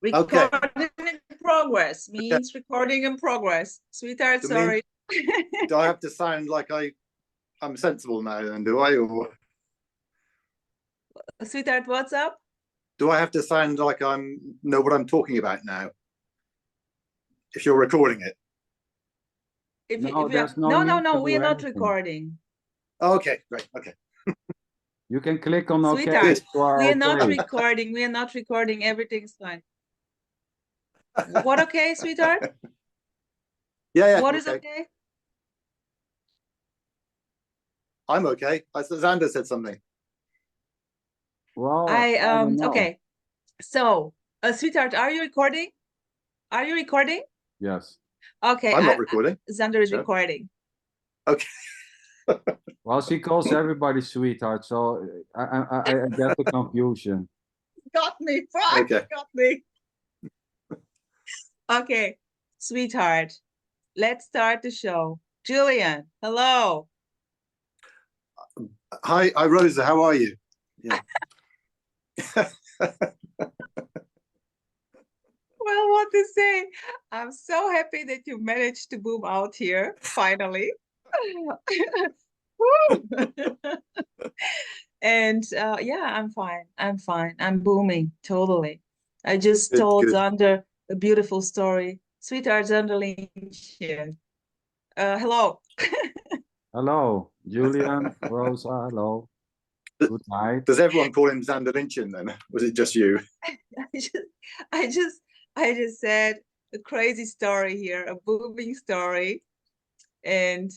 Okay. Recording in progress means recording in progress. Sweetheart, sorry. Do I have to sound like I'm sensible now then, do I? Or Sweetheart, what's up? do I have to sound like know what I'm talking about now? If you're recording it. No, there's no need no, to we are do not anything. recording. Okay, great. Okay. You can click on OK. Sweetheart, we are okay. not recording. We are not recording. Everything's fine. What okay, sweetheart? Yeah. What is okay? I'm okay. Xander said something. Well, okay. So, sweetheart, are you recording? Are you recording? Yes. Okay. I'm not recording. Xander is recording. Okay. Well, she calls everybody sweetheart, so I get the confusion. Got me. Fuck. Okay. Got me. Okay, sweetheart, let's start the show. Julian, hello. Hi, Rosa. How are you? Yeah. Well, what to say? I'm so happy that you managed to boom out here, finally. And yeah, I'm fine. I'm fine. I'm booming, totally. I just told Xander a beautiful story. Sweetheart Xander Lynch here. Hello. Hello, Julian, Rosa, hello. Good night. Does everyone call him Xander Lynchian then? Was it just you? I just said a crazy story here, a booming story. And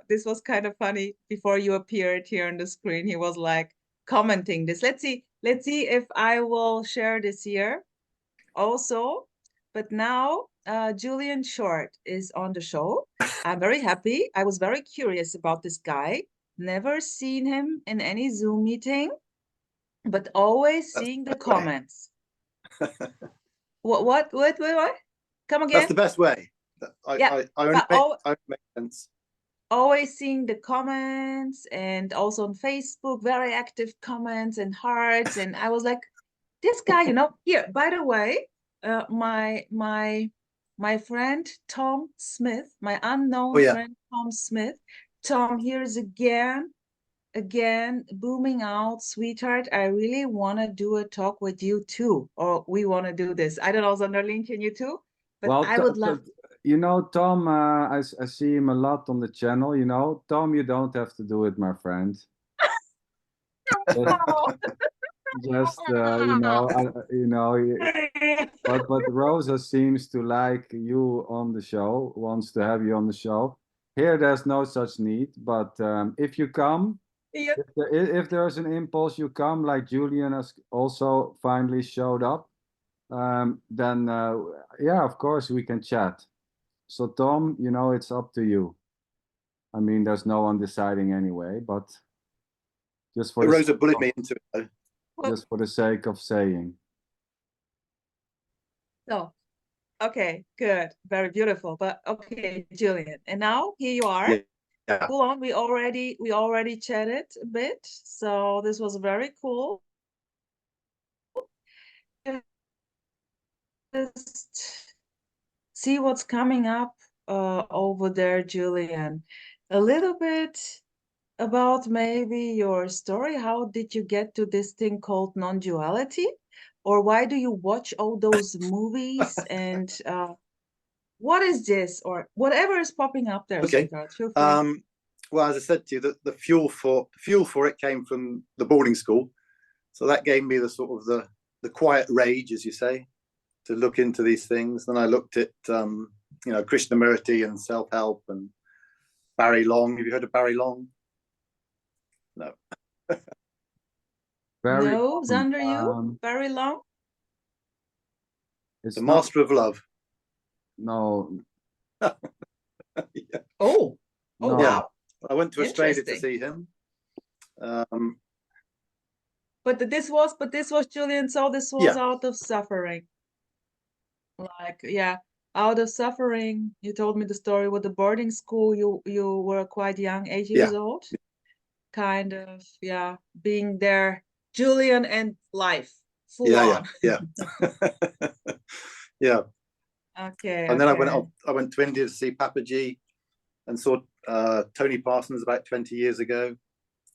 this was kind of funny. Before you appeared here on the screen, he was like commenting this. Let's see if I will share this here also. But now Julian Short is on the show. I'm very happy. I was very curious about this guy. Never seen him in any Zoom meeting, but always seeing the comments. What? Come again? That's the best way. I make sense. Always seeing the comments, and also on Facebook, very active comments and hearts. And I was like, this guy, here, by the way, my friend Tom Smith, my unknown friend Tom Smith. Tom, here's again booming out, sweetheart. I really want to do a talk with you too, or we want to do this. I don't know, Zanderlin, can you too? But well, I would love. Tom, I see him a lot on the channel. Tom, you don't have to do it, my friend. Just but Rosa seems to like you on the show, wants to have you on the show. Here there's no such need, but if you come, if there's an impulse, you come, like Julian has also finally showed up, then yeah, of course we can chat. So Tom, it's up to you. I mean, there's no one deciding anyway, but just for Rosa bullied me into it. Just for the sake of saying. So, okay, good, very beautiful. But okay, Julian, and now here you are. Yeah. Cool on. We already chatted a bit, so this was very cool. Just see what's coming up over there, Julian. A little bit about maybe your story. How did you get to this thing called non-duality? Or why do you watch all those movies? And what is this? Or whatever is popping up there, sweetheart. Feel free. Well, as I said to you, the fuel for it came from the boarding school. So that gave me the sort of the quiet rage, as you say, to look into these things. Then I looked at Krishnamurti and self-help and Barry Long. Have you heard of Barry Long? No. No, Xander, you? Barry Long? It's the Master of Love. No. Yeah. Oh, no. Wow. I went to Australia to see him. But this was Julian. So this was out of suffering. Like, out of suffering. You told me the story with the boarding school. You were quite young, 8 years old. Kind of, being there, Julian and life. full yeah, on. yeah, yeah. Okay. And then okay. I went to India to see Papaji and saw Tony Parsons about 20 years ago.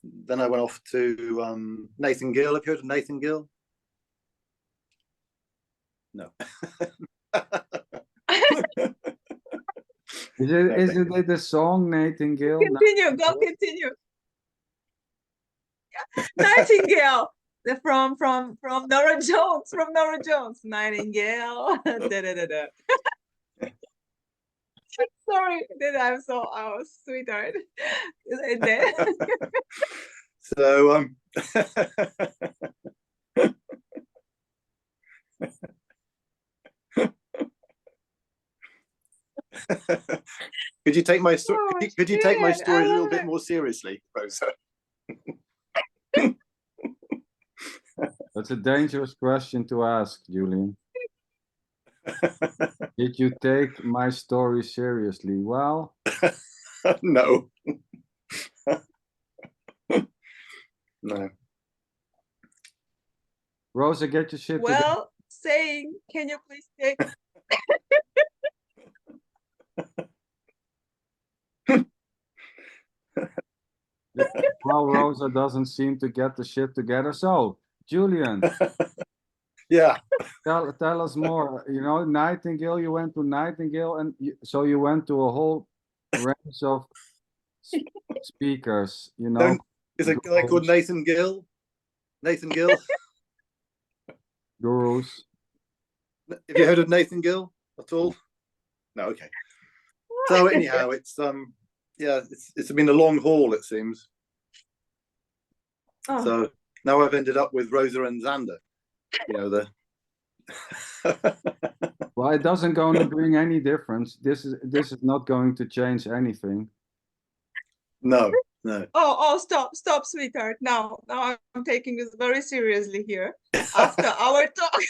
Then I went off to Nathan Gill. Have you heard of Nathan Gill? No. Isn't it the song Nightingale? Continue, go continue. Yeah. Nightingale. From Nora Jones, Nightingale. Da, da, da, da. Sorry, then I was sweetheart. And then So could you take my story? Oh, could you take my shit, story I a little love bit it. more seriously, Rosa? That's a dangerous question to ask, Julian. Did you take my story seriously? Well, No. No. Rosa, get your shit together. Well, saying, can you please take? Well, Rosa doesn't seem to get the shit together. So, Julian, Yeah. tell us more. You know, Nightingale, you went to Nightingale, and so you went to a whole range of speakers, you know. Is a guy called Nathan Gill? Nathan Gill? Gurus. Have you heard of Nathan Gill at all? No, okay. So anyhow, it's yeah, it's been a long haul, it seems. Oh. So now I've ended up with Rosa and Xander. You know, the Well, it doesn't going to bring any difference. This is not going to change anything. No, no. Oh, stop, sweetheart. Now I'm taking this very seriously here. After our talk,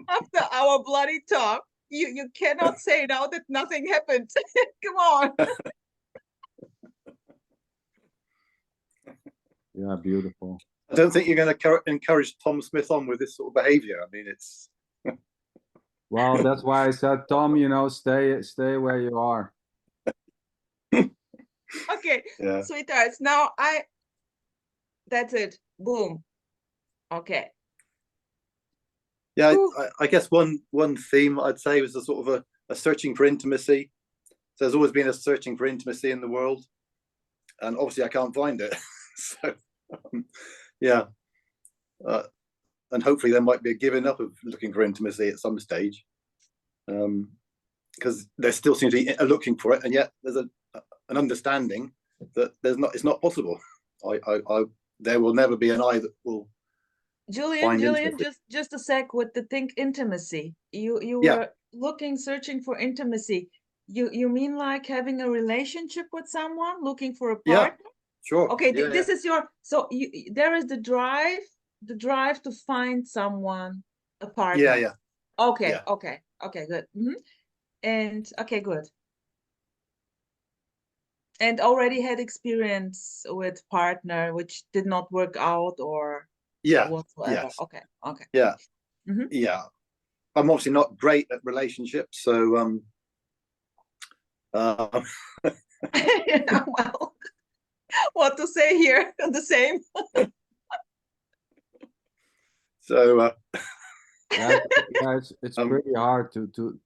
after our bloody talk, you cannot say now that nothing happened. Come on. Yeah, beautiful. I don't think you're going to encourage Tom Smith on with this sort of behavior. I mean, it's Well, that's why I said, Tom, you know, stay where you are. Okay, yeah. sweethearts. Now that's it. Boom. Okay. Yeah, I guess one theme I'd say was a sort of a searching for intimacy. So there's always been a searching for intimacy in the world, and obviously I can't find it. So yeah, and hopefully there might be a giving up of looking for intimacy at some stage, because there still seems to be looking for it, and yet there's an understanding that it's not possible. There will never be an eye that will. Julian, just a sec with the think intimacy. You were searching for intimacy. You mean like having a relationship with someone, looking for a partner? Yeah, sure. Okay, this is your, so there is the drive to find someone, a partner. Yeah. Okay, yeah. okay, good. And okay, good. And already had experience with partner which did not work out, or whatsoever. Yes. Okay. Yeah. Yeah. I'm obviously not great at relationships, so well, what to say here? The same. So yeah, it's pretty hard to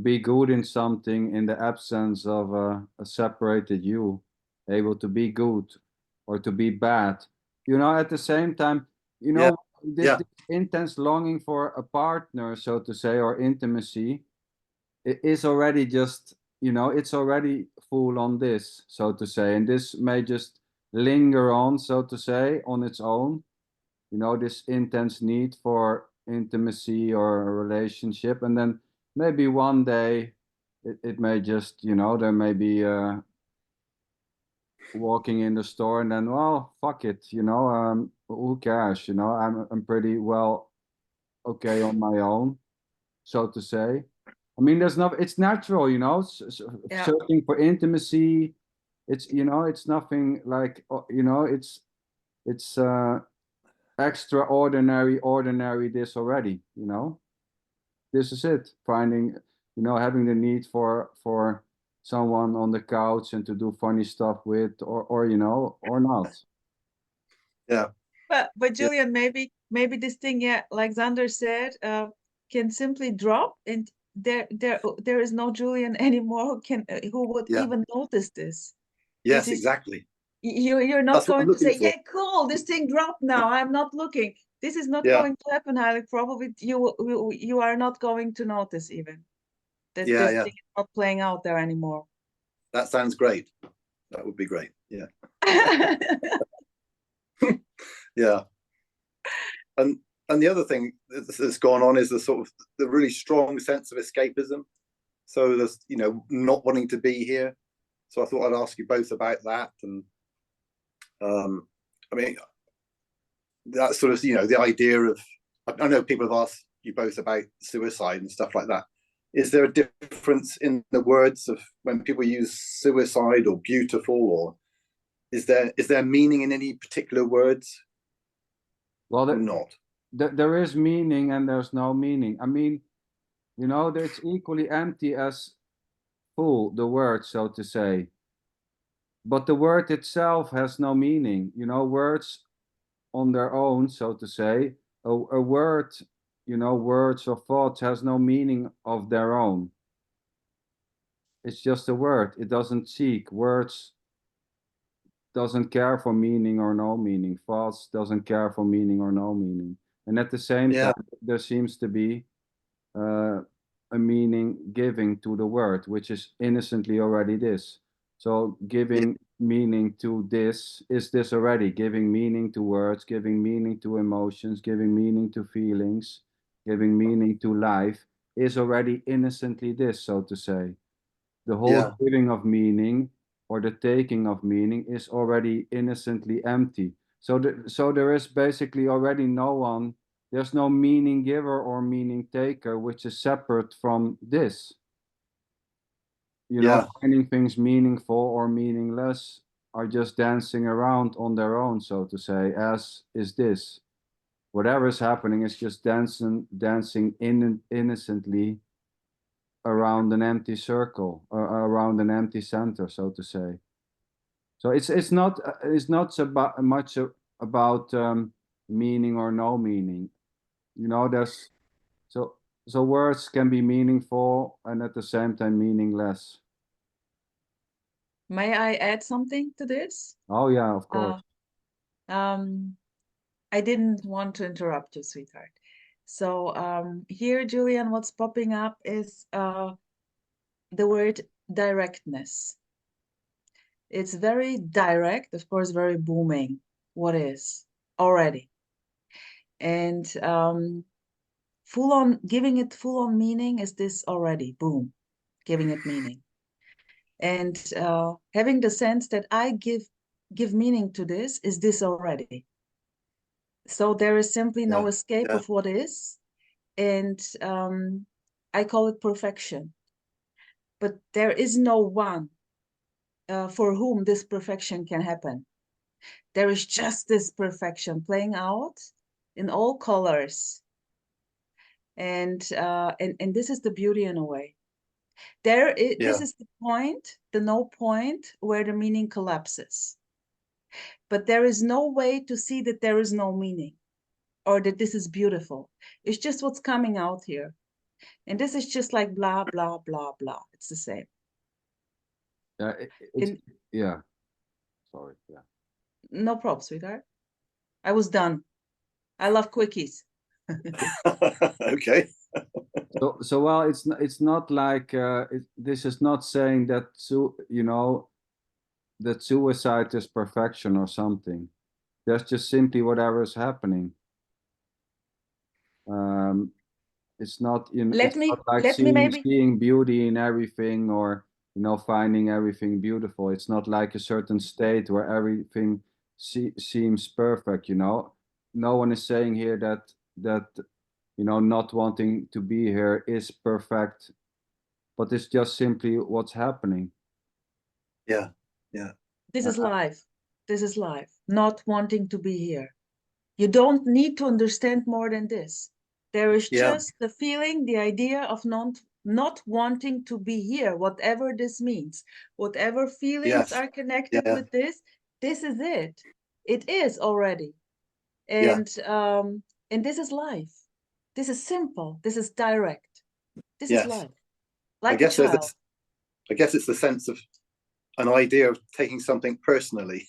be good in something in the absence of a separated you, able to be good or to be bad. You know, at the same time, you know, this intense longing for a partner, so to say, or intimacy, it is already just, you know, it's already full on this, so to say, and this may just linger on, so to say, on its own. You know, this intense need for intimacy or a relationship, and then maybe one day it may just, you know, there may be walking in the store, and then, well, fuck it, you know, who cares, you know, I'm pretty well okay on my own, so to say. I mean, it's natural, you know, searching for intimacy. It's, you know, it's nothing like, you know, it's extraordinary, ordinary this already, you know? This is it, finding, you know, having the need for someone on the couch and to do funny stuff with, or you know, or not. Yeah. But Julian, maybe this thing, yeah, like Xander said, can simply drop, and there is no Julian anymore who would even notice this. Yes, exactly. You're not That's what I'm going to looking say, for. yeah, cool, this thing dropped now, I'm not looking. This is not going to happen, Heilig. Probably you are not going to notice even that this thing is not playing out there anymore. That sounds great. That would be great. Yeah. Yeah. And the other thing that's gone on is the sort of the really strong sense of escapism. So there's, you know, not wanting to be here. So I thought I'd ask you both about that. And I mean, that sort of, you know, the idea of, I know people have asked you both about suicide and stuff like that. Is there a difference in the words of when people use suicide or beautiful, or is there meaning in any particular words? Well, or not? There is meaning and there's no meaning. I mean, you know, it's equally empty as full, the word, so to say. But the word itself has no meaning. You know, words on their own, so to say, a word, you know, words or thoughts has no meaning of their own. It's just a word. It doesn't seek. Words doesn't care for meaning or no meaning. Thoughts doesn't care for meaning or no meaning. And at the same time, there seems to be a meaning giving to the word, which is innocently already this. So giving meaning to this is this already, giving meaning to words, giving meaning to emotions, giving meaning to feelings, giving meaning to life is already innocently this, so to say. The whole giving of meaning or the taking of meaning is already innocently empty. So there is basically already no one, there's no meaning giver or meaning taker, which is separate from this. You know, finding things meaningful or meaningless are just dancing around on their own, so to say, as is this. Whatever is happening is just dancing innocently around an empty circle, around an empty center, so to say. So it's not much about meaning or no meaning. You know, there's so words can be meaningful and at the same time meaningless. May I add something to this? Oh yeah, of course. I didn't want to interrupt you, sweetheart. So here, Julian, what's popping up is the word directness. It's very direct, of course, very booming. What is already? And full on, giving it full on meaning is this already, boom, giving it meaning. And having the sense that I give meaning to this is this already. So there is simply no escape of what is. And I call it perfection. But there is no one for whom this perfection can happen. There is just this perfection playing out in all colors. And this is the beauty in a way. This is the point, the no point where the meaning collapses. But there is no way to see that there is no meaning or that this is beautiful. It's just what's coming out here. And this is just like blah, blah, blah, blah. It's the same. Yeah. Sorry. Yeah. No problem, sweetheart. I was done. I love quickies. Okay. So well, it's not like this is not saying that you know that suicide is perfection or something. That's just simply whatever is happening. It's not seeing beauty in everything or you know finding everything beautiful. It's not like a certain state where everything seems perfect. You know, no one is saying here that you know not wanting to be here is perfect, but it's just simply what's happening. Yeah. This is life. This is life. Not wanting to be here. You don't need to understand more than this. There is just the feeling, the idea of not wanting to be here, whatever this means, whatever feelings are connected with this is it. It is already. And this is life. This is simple. This is direct. This is life. Like a child. I guess it's the sense of an idea of taking something personally.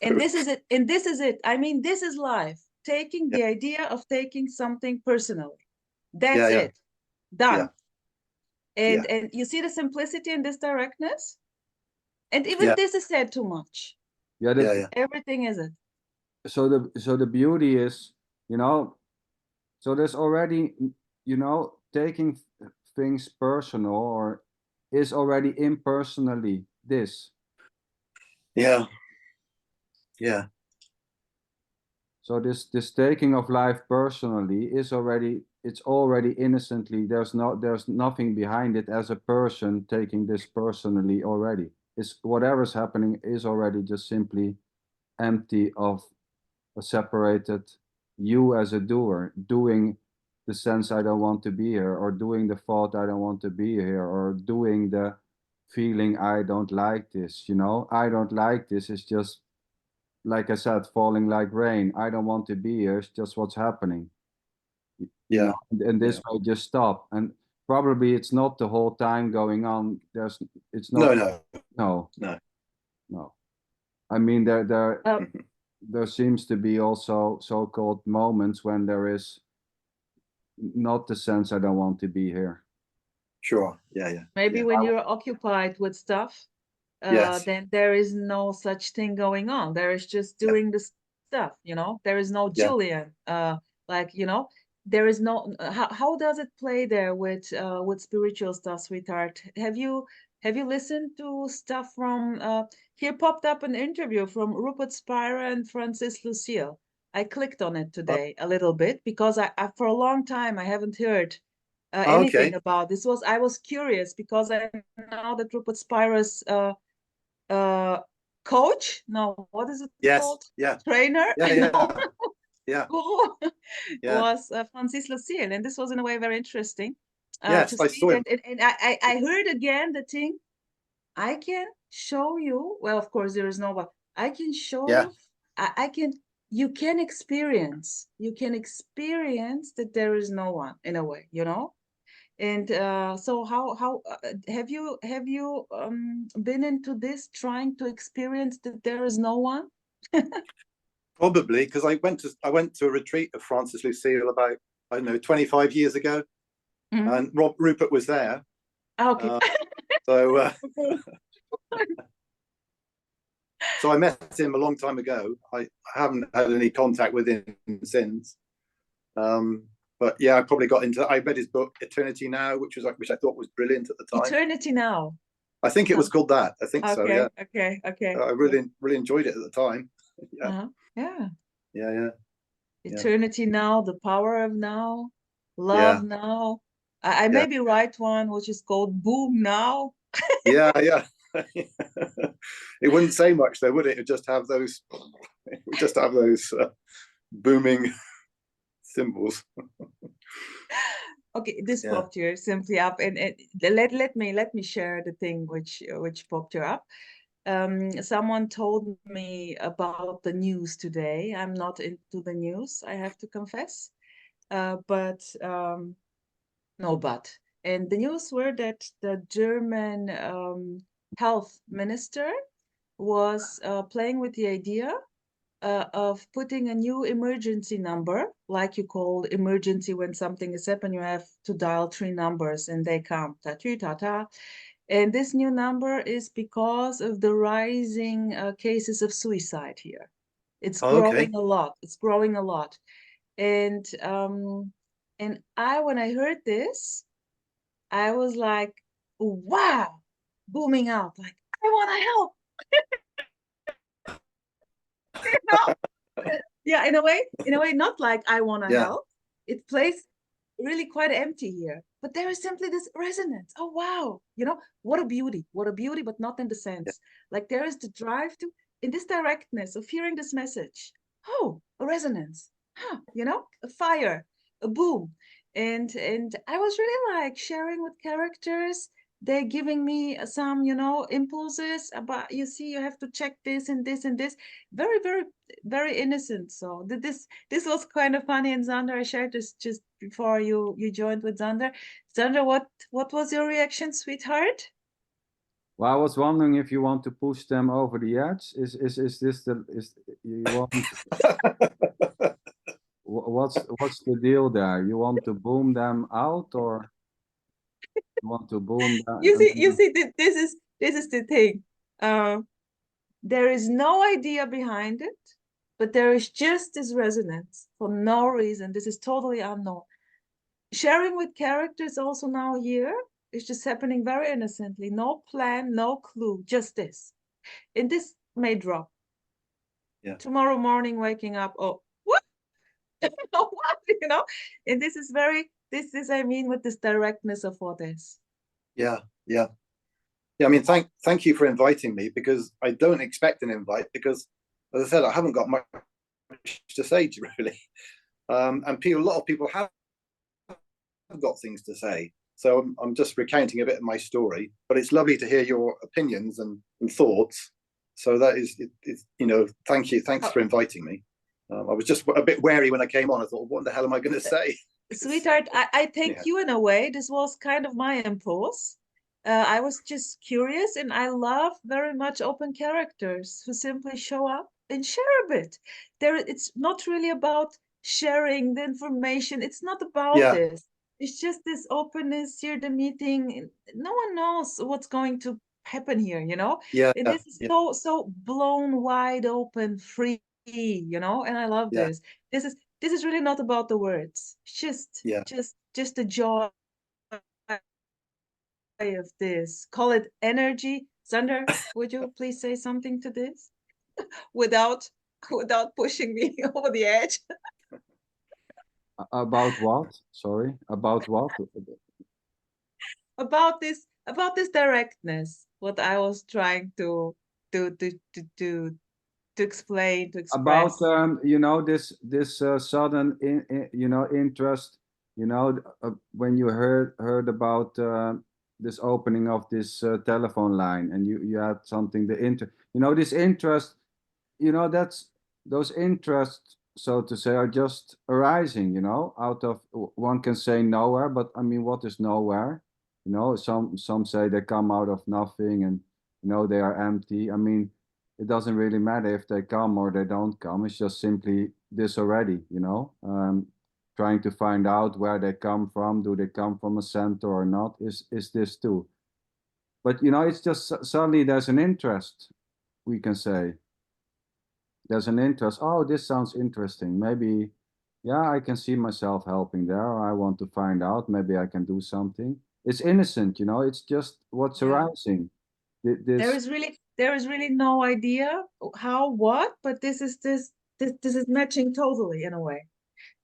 And this is it. And this is it. I mean, this is life. Taking the idea of taking something personally. That's it. Done. And you see the simplicity in this directness? And even this is said too much. Everything is it. So the beauty is, you know, so there's already, you know, taking things personal or is already impersonally this. So this taking of life personally is already, it's already innocently, there's nothing behind it as a person taking this personally already. It's whatever's happening is already just simply empty of a separated you as a doer, doing the sense I don't want to be here, or doing the thought I don't want to be here, or doing the feeling I don't like this, you know? I don't like this is just, like I said, falling like rain. I don't want to be here, it's just what's happening. You know? And this will just stop. And probably it's not the whole time going on. It's not. No. I mean, there seems to be also so-called moments when there is not the sense I don't want to be here. Sure. Maybe when you're occupied with stuff, then there is no such thing going on. There is just doing the stuff, you know. There is no Julian, like, you know, there is no. How does it play there with spiritual stuff, sweetheart? Have you listened to stuff from? Here popped up an interview from Rupert Spira and Francis Lucille. I clicked on it today a little bit because I for a long time I haven't heard anything about this. I was curious because I know that Rupert Spira's coach, no, what is it called? Trainer. Was Francis Lucille, and this was in a way very interesting. I saw him. And I heard again the thing. I can show you. Well, of course there is no, but I can show you. I can. You can experience. You can experience that there is no one in a way, you know. And so how have you been into this, trying to experience that there is no one? Probably because I went to a retreat of Francis Lucille about, I don't know, 25 years ago, and Rupert was there. Okay. So I met him a long time ago. I haven't had any contact with him since. But yeah, I probably got into. I read his book Eternity Now, which I thought was brilliant at the time. Eternity Now. I think it was called that. I think so. Yeah. Okay. I really enjoyed it at the time. Eternity Now, the power of now, love now. I maybe write one which is called Boom Now. Yeah. It wouldn't say much though, would it? It'd just have those. It would just have those booming symbols. Okay, this popped here simply up, and let me share the thing which popped here up. Someone told me about the news today. I'm not into the news, I have to confess. But and the news were that the German health minister was playing with the idea of putting a new emergency number, like you call emergency when something is happening, you have to dial 3 numbers and they come, ta-ta. And this new number is because of the rising cases of suicide here. It's growing a lot. It's growing a lot. And when I heard this, I was like, wow, booming out, like, I want to help. You know? Yeah, in a way, not like I want to help. It plays really quite empty here, but there is simply this resonance. Oh wow, you know, what a beauty, but not in the sense like there is the drive to, in this directness of hearing this message. Oh, a resonance. you know, a fire, a boom. And I was really like sharing with characters. They're giving me some, you know, impulses about, you see, you have to check this and this and this. Very, very, very innocent. So this was kind of funny. And Zander, I shared this just before you joined with Zander. Zander, what was your reaction, sweetheart? Well, I was wondering if you want to push them over the edge. Is this the you want what's the deal there? You want to boom them out, or you want to boom them? You see, this is the thing. There is no idea behind it, but there is just this resonance for no reason. This is totally unknown. Sharing with characters also now here is just happening very innocently. No plan, no clue, just this. And this may drop. Yeah. Tomorrow morning, waking up, oh, what? What? You know? And this is I mean, with this directness of what is. Yeah, yeah. Yeah, I mean, thank you for inviting me, because I don't expect an invite, because, as I said, I haven't got much to say to really. And a lot of people have got things to say. So I'm just recounting a bit of my story, but it's lovely to hear your opinions and thoughts. So that is, you know, thank you. Thanks for inviting me. I was just a bit wary when I came on. I thought, what the hell am I going to say? Sweetheart, I thank you in a way. This was kind of my impulse. I was just curious, and I love very much open characters who simply show up and share a bit. It's not really about sharing the information. It's not about this. It's just this openness here, the meeting. No one knows what's going to happen here, you know? Yeah. And this is so blown wide open, free, you know? And I love this. This is really not about the words. It's just the joy of this. Call it energy. Zander, would you please say something to this without pushing me over the edge? About what? Sorry, about what? About this directness. What I was trying to explain, to express. About you know, this sudden you know, interest, you know, when you heard about this opening of this telephone line, and you had something, you know, this interest, you know, that's those interests, so to say, are just arising, you know, out of, one can say nowhere, but I mean, what is nowhere? You know, some say they come out of nothing, and you know, they are empty. I mean, it doesn't really matter if they come or they don't come. It's just simply this already, you know. Trying to find out where they come from. Do they come from a center or not? Is this too? But you know, it's just suddenly there's an interest, we can say. There's an interest. Oh, this sounds interesting. Maybe, yeah, I can see myself helping there. Or I want to find out. Maybe I can do something. It's innocent, you know. It's just what's arising. There is really no idea how, what, but this is matching totally in a way.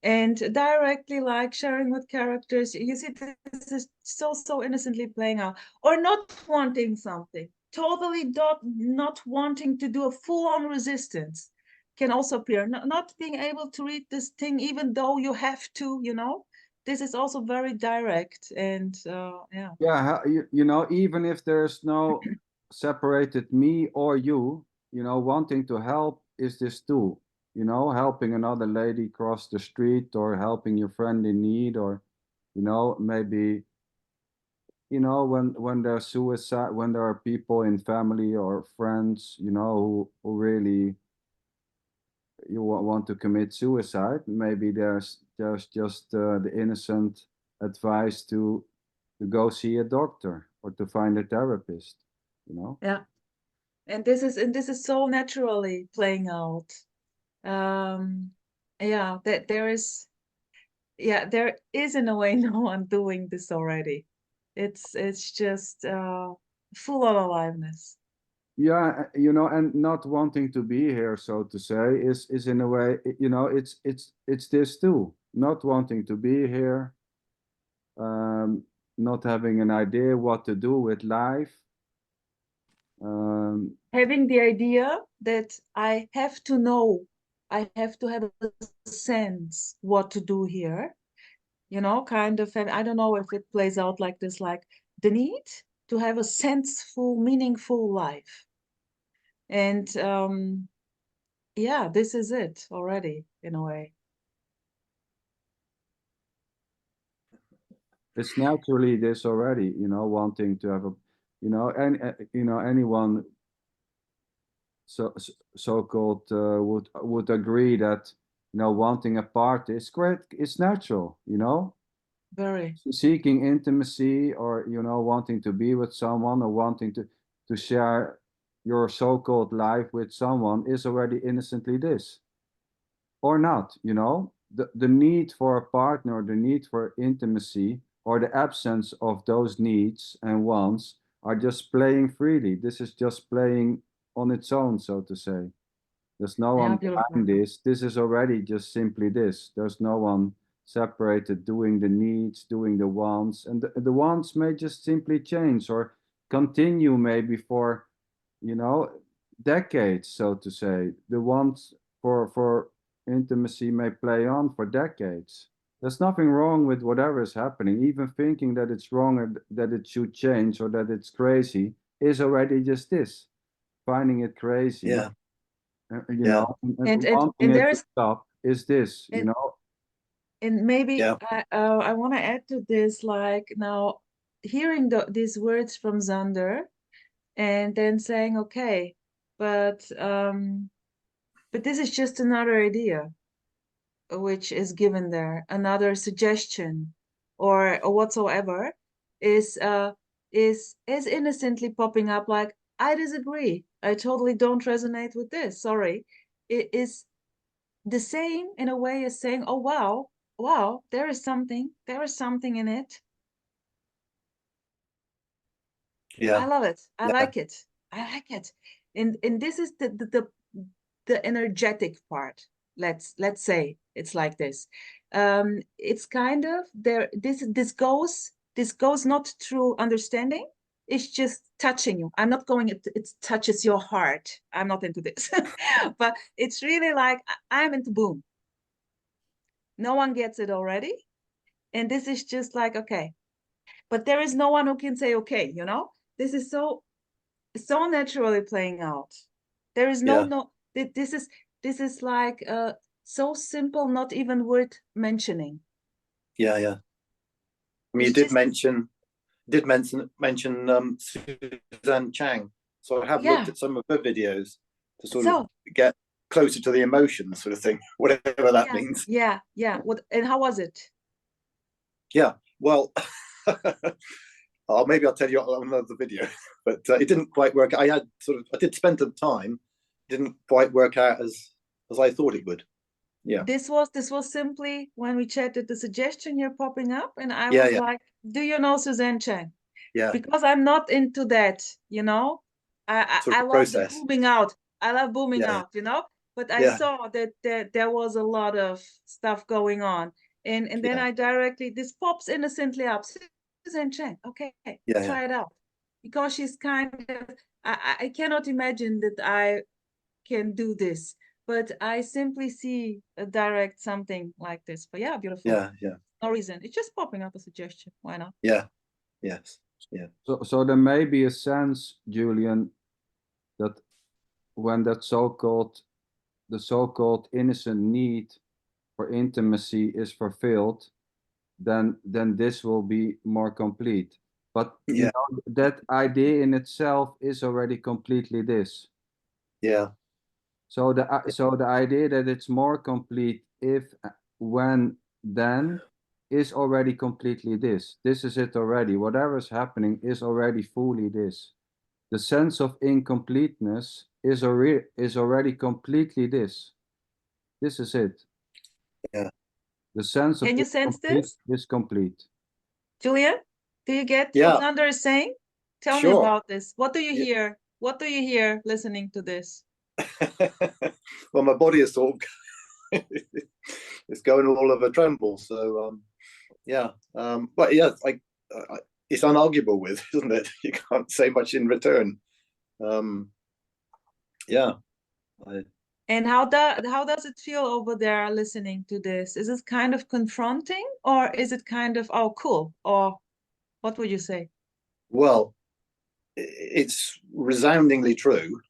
And directly, like sharing with characters, you see, this is so innocently playing out, or not wanting something, totally not wanting to do a full-on resistance can also appear. Not being able to read this thing, even though you have to, you know. This is also very direct, and yeah. Yeah, you know, even if there's no separated me or you know, wanting to help is this too. You know, helping another lady cross the street, or helping your friend in need, or, you know, maybe, you know, when there's suicide, when there are people in family or friends, you know, who really you want to commit suicide, maybe there's just the innocent advice to go see a doctor or to find a therapist, you know. Yeah, and this is so naturally playing out. Yeah, that there is in a way no one doing this already. It's just full of aliveness. Yeah, you know, and not wanting to be here, so to say, is in a way, you know, it's this too. Not wanting to be here, not having an idea what to do with life. Having the idea that I have to know, I have to have a sense what to do here, you know, kind of, and I don't know if it plays out like this, like the need to have a senseful, meaningful life. And yeah, this is it already in a way. It's naturally this already, you know, wanting to have a, you know, and you know, anyone so-called would agree that, you know, wanting a partner is great, it's natural, you know. Very. Seeking intimacy, or, you know, wanting to be with someone, or wanting to share your so-called life with someone is already innocently this. Or not, you know. The need for a partner, the need for intimacy, or the absence of those needs and wants are just playing freely. This is just playing on its own, so to say. There's no Yeah, one beautiful. behind this. This is already just simply this. There's no one separated doing the needs, doing the wants. And the wants may just simply change or continue maybe for, you know, decades, so to say. The wants for intimacy may play on for decades. There's nothing wrong with whatever is happening. Even thinking that it's wrong or that it should change or that it's crazy is already just this. Finding it crazy. Yeah. You Yeah. know, And wanting it to there's stop is this, you and, know. and maybe Yeah. I want to add to this, like now hearing these words from Zander and then saying, okay, but this is just another idea which is given there, another suggestion or whatsoever is as innocently popping up like, I disagree, I totally don't resonate with this, sorry. It is the same in a way as saying, oh wow, there is something in it. Yeah. I love it. I Yeah. like it. And this is the energetic part. Let's say it's like this. It's kind of there. This goes not through understanding. It's just touching you. I'm not going. It touches your heart. I'm not into this, but it's really like I'm into boom. No one gets it already, and this is just like okay. But there is no one who can say okay. You know, this is so naturally playing out. There is Yeah. this is like so simple, not even worth mentioning. Yeah. Yeah. I mean, you It's did just mention Suzanne Chang. So I have looked yeah. at some of her videos to sort of So get closer to the emotions, sort of thing, whatever that means. yeah. What and how was it? Yeah. Well, maybe I'll tell you on another video, but it didn't quite work. I did spend some time, didn't quite work out as I thought it would. Yeah. This was simply when we chatted the suggestion you're popping up, and I Yeah. was Yeah. like, do you know Suzanne Chang? Yeah. Because I'm not into that, you know. Sort I of love the process. booming out. I love booming Yeah. out, you know. But I Yeah. saw that there was a lot of stuff going on, and then Yeah. I directly this pops innocently up. Suzanne Chang, okay, Yeah. try it out, because she's kind of. I cannot imagine that I can do this, but I simply see a direct something like this. But yeah, beautiful. Yeah. Yeah. No reason. It's just popping up a suggestion. Why not? Yeah. Yes. Yeah. So there may be a sense, Julian, that when that the so-called innocent need for intimacy is fulfilled, then this will be more complete. But you Yeah. know, that idea in itself is already completely this. Yeah. So the idea that it's more complete if, when, then is already completely this. This is it already. Whatever is happening is already fully this. The sense of incompleteness is already completely this. This is it. Yeah. The sense of Can you sense incomplete this? is complete. Julian, do you get what Yeah. Zander is saying? Tell me Sure. about this. What do you Yeah. hear? What do you hear listening to this? Well, my body is sort of it's going all of a tremble. So yeah, but yeah, like it's unarguable with, isn't it? You can't say much in return. Yeah. And how does it feel over there listening to this? Is it kind of confronting, or is it kind of, oh, cool? Or what would you say? Well, it's resoundingly true,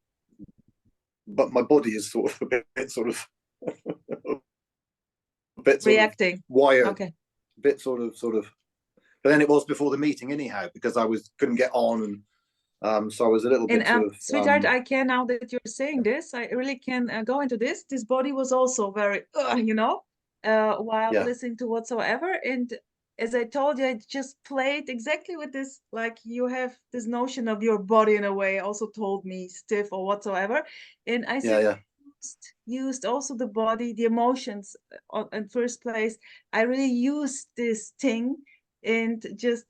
but my body is sort of a bit sort of a bit sort Reacting. of wired, Okay. a bit sort of. But then it was before the meeting anyhow, because I couldn't get on, and so I was a little bit sort of. Sweetheart, I can, now that you're saying this, I really can go into this. This body was also very, you know, while listening to whatsoever. And as I told you, I just played exactly with this, like you have this notion of your body in a way, also told me stiff or whatsoever. And I said, used also the body, the emotions in first place. I really used this thing and just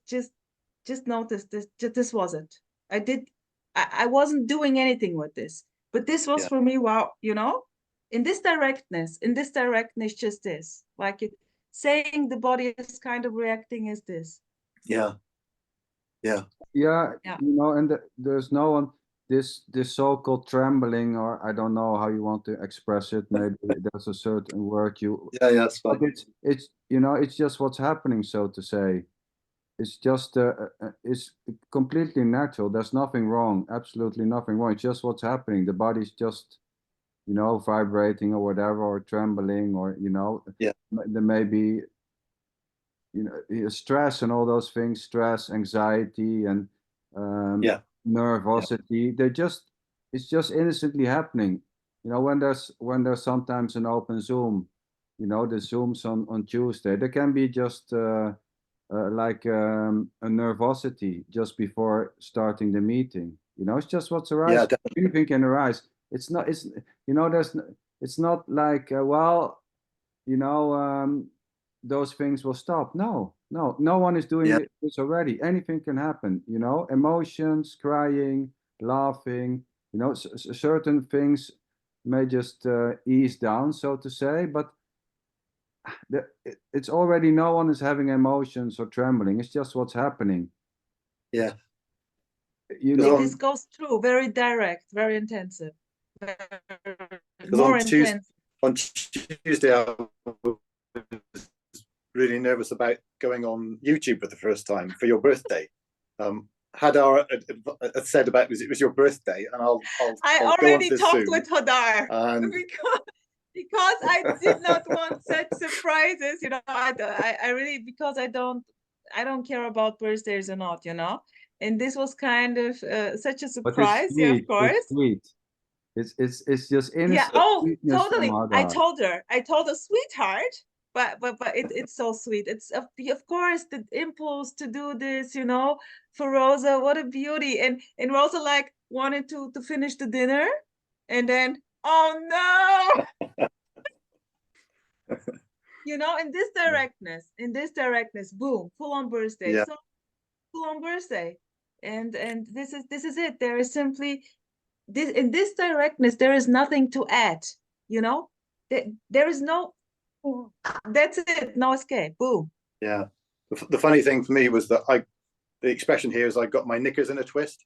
noticed this was it. I wasn't doing anything with this, but this was for me, wow, you know, in this directness, just this, like saying the body is kind of reacting is this. You know, and there's no one, this so-called trembling, or I don't know how you want to express it, maybe there's a certain word you it's fine. But it's you know, it's just what's happening, so to say. It's just it's completely natural. There's nothing wrong, absolutely nothing wrong. It's just what's happening. The body's just, you know, vibrating or whatever, or trembling, or, you know, there may be, you know, stress and all those things, stress, anxiety, and nervosity. It's just innocently happening. You know, when there's sometimes an open Zoom, you know, the Zooms on Tuesday, there can be just like a nervosity just before starting the meeting. You know, it's just what's arising. Anything can arise. It's you know, it's not like well, you know, those things will stop. No one is doing this already. Anything can happen, you know, emotions, crying, laughing, you know, certain things may just ease down, so to say, but it's already, no one is having emotions or trembling. It's just what's happening. You know, this goes through very direct, very intensive, more intense. On Tuesday, I was really nervous about going on YouTube for the first time for your birthday. Hadar had said about it was your birthday, and I'll already talked with Hadar because I did not want such surprises, you know. I really, because I don't care about birthdays or not, you know. And this was kind of such a surprise. Sweet, of course. It's sweet. It's just innocent. Oh, totally. I told her, sweetheart, but it's so sweet. It's of course the impulse to do this, you know, for Rosa. What a beauty. And Rosa like wanted to finish the dinner, and then, oh no. You know, in this directness, boom, full on birthday. So full on birthday. And this is it. There is simply this, in this directness, there is nothing to add, you know. There is no, that's it, no escape. Boom. The funny thing for me was that the expression here is I got my knickers in a twist,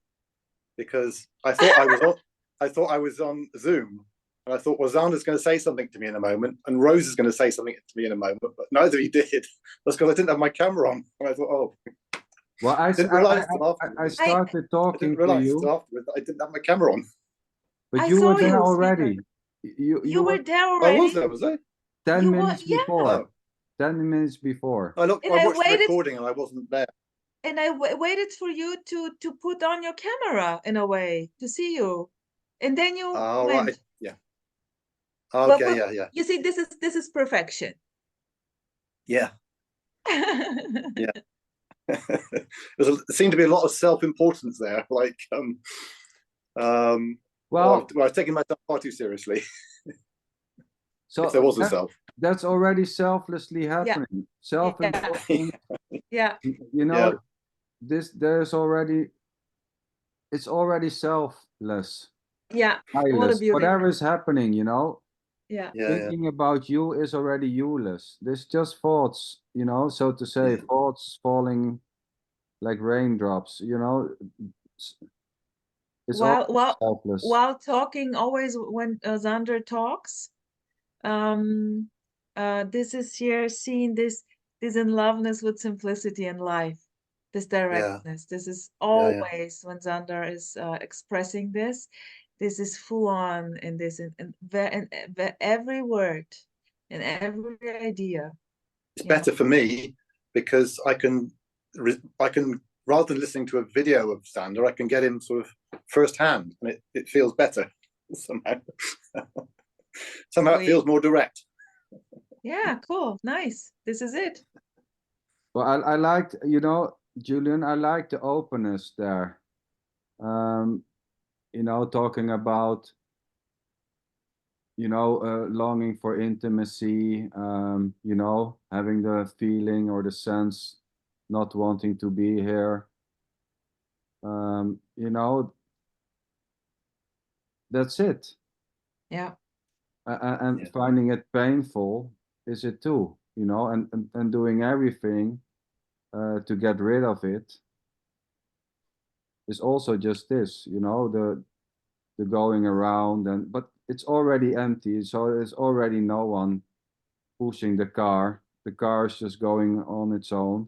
because I thought I was on Zoom, and I thought, well, Xander's going to say something to me in a moment, and Rose is going to say something to me in a moment, but neither of you did. That's because I didn't have my camera on, and I thought, oh. Well, I started talking to you. Afterwards, I didn't have my camera on. But you were there already. You were there already. Was I? 10 minutes before. 10 minutes before. I watched the recording and I wasn't there. And I waited for you to put on your camera in a way to see you, and then you went. Right. Yeah. Okay. Yeah. You see, this is perfection. Yeah. Yeah. There seemed to be a lot of self-importance there. Like, well, I was taking myself far too seriously. So if there was a self, that's already selflessly happening. Self-importance. You know, there's already, it's already selfless. Whatever is happening, you know. Thinking about you is already you-less. There's just thoughts, you know, so to say, thoughts falling like raindrops, you know. It's while all while selfless. while talking, always when Xander talks, this is here seeing this in loveness with simplicity and life, this directness. This is always when Xander is expressing this. This is full on in this, and every word and every idea. It's better for me because I can rather than listening to a video of Xander, I can get him sort of firsthand, and it feels better somehow. Somehow it feels more direct. Yeah, cool, nice. This is it. Well, I liked, you know, Julian, I like the openness there. You know, talking about, you know, longing for intimacy, you know, having the feeling or the sense not wanting to be here. You know, that's it. Yeah. And finding it painful is it too, you know, and doing everything to get rid of it is also just this, you know, the going around, and but it's already empty, so there's already no one pushing the car. The car is just going on its own,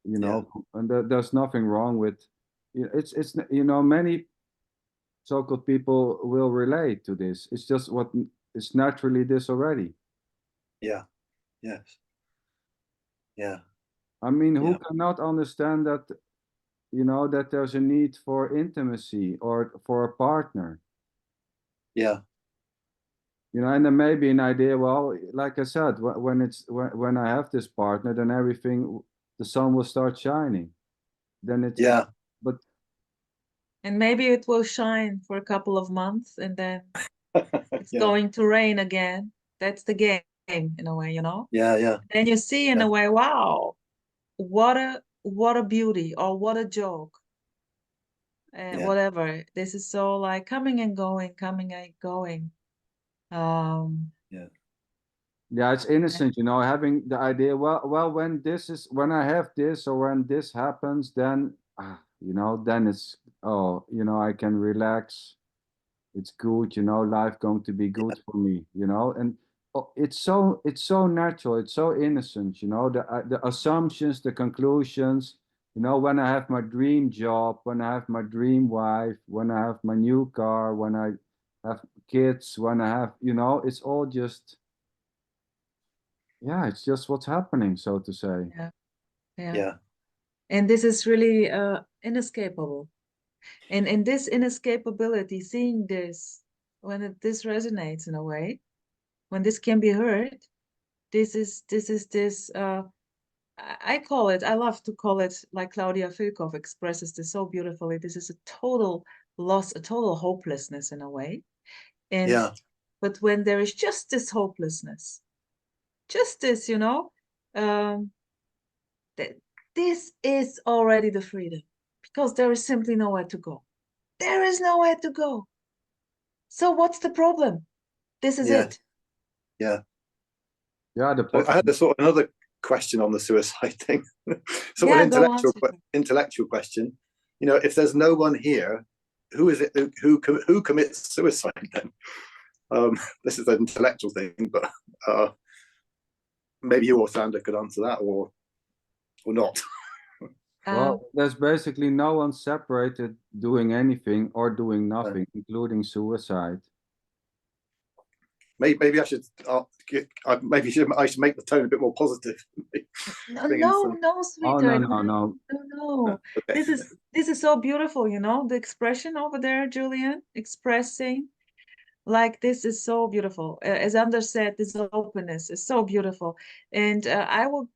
you know, and there's nothing wrong with it's you know, many so-called people will relate to this. It's just what is naturally this already. Yeah. Yes. Yeah. I mean, who cannot understand that, you know, that there's a need for intimacy or for a partner? Yeah. You know, and there may be an idea, well, like I said, when I have this partner, then everything, the sun will start shining. Then it's, but and maybe it will shine for a couple of months, and then it's going to rain again. That's the game in a way, you know? Yeah. Then you see in a way, wow, what a beauty, or what a joke. Whatever. This is so like coming and going, coming and going. Yeah, it's innocent, you know, having the idea, well, when I have this, or when this happens, then, you know, then it's, oh, you know, I can relax. It's good, you know, life going to be good for me, you know, and it's so natural, it's so innocent, you know, the assumptions, the conclusions, you know, when I have my dream job, when I have my dream wife, when I have my new car, when I have kids, when I have, you know, it's all just, yeah, it's just what's happening, so to say. Yeah. And this is really inescapable. And in this inescapability, seeing this, when this resonates in a way, when this can be heard, this is this I call it, I love to call it, like Claudia Filkov expresses this so beautifully, this is a total loss, a total hopelessness in a way. And but when there is just this hopelessness, just this, you know, that this is already the freedom, because there is simply nowhere to go. There is nowhere to go. So what's the problem? This is it. Yeah. I had a sort of another question on the suicide thing. Sort of intellectual question. You know, if there's no one here, who is it who commits suicide then? This is an intellectual thing, but maybe you or Sander could answer that, or not. Well, there's basically no one separated doing anything or doing nothing, including suicide. Maybe I should. I should make the tone a bit more positive. No, sweetheart. No. Okay. This is so beautiful, you know, the expression over there, Julian, expressing like this is so beautiful. As Anders said, this openness is so beautiful, and I will.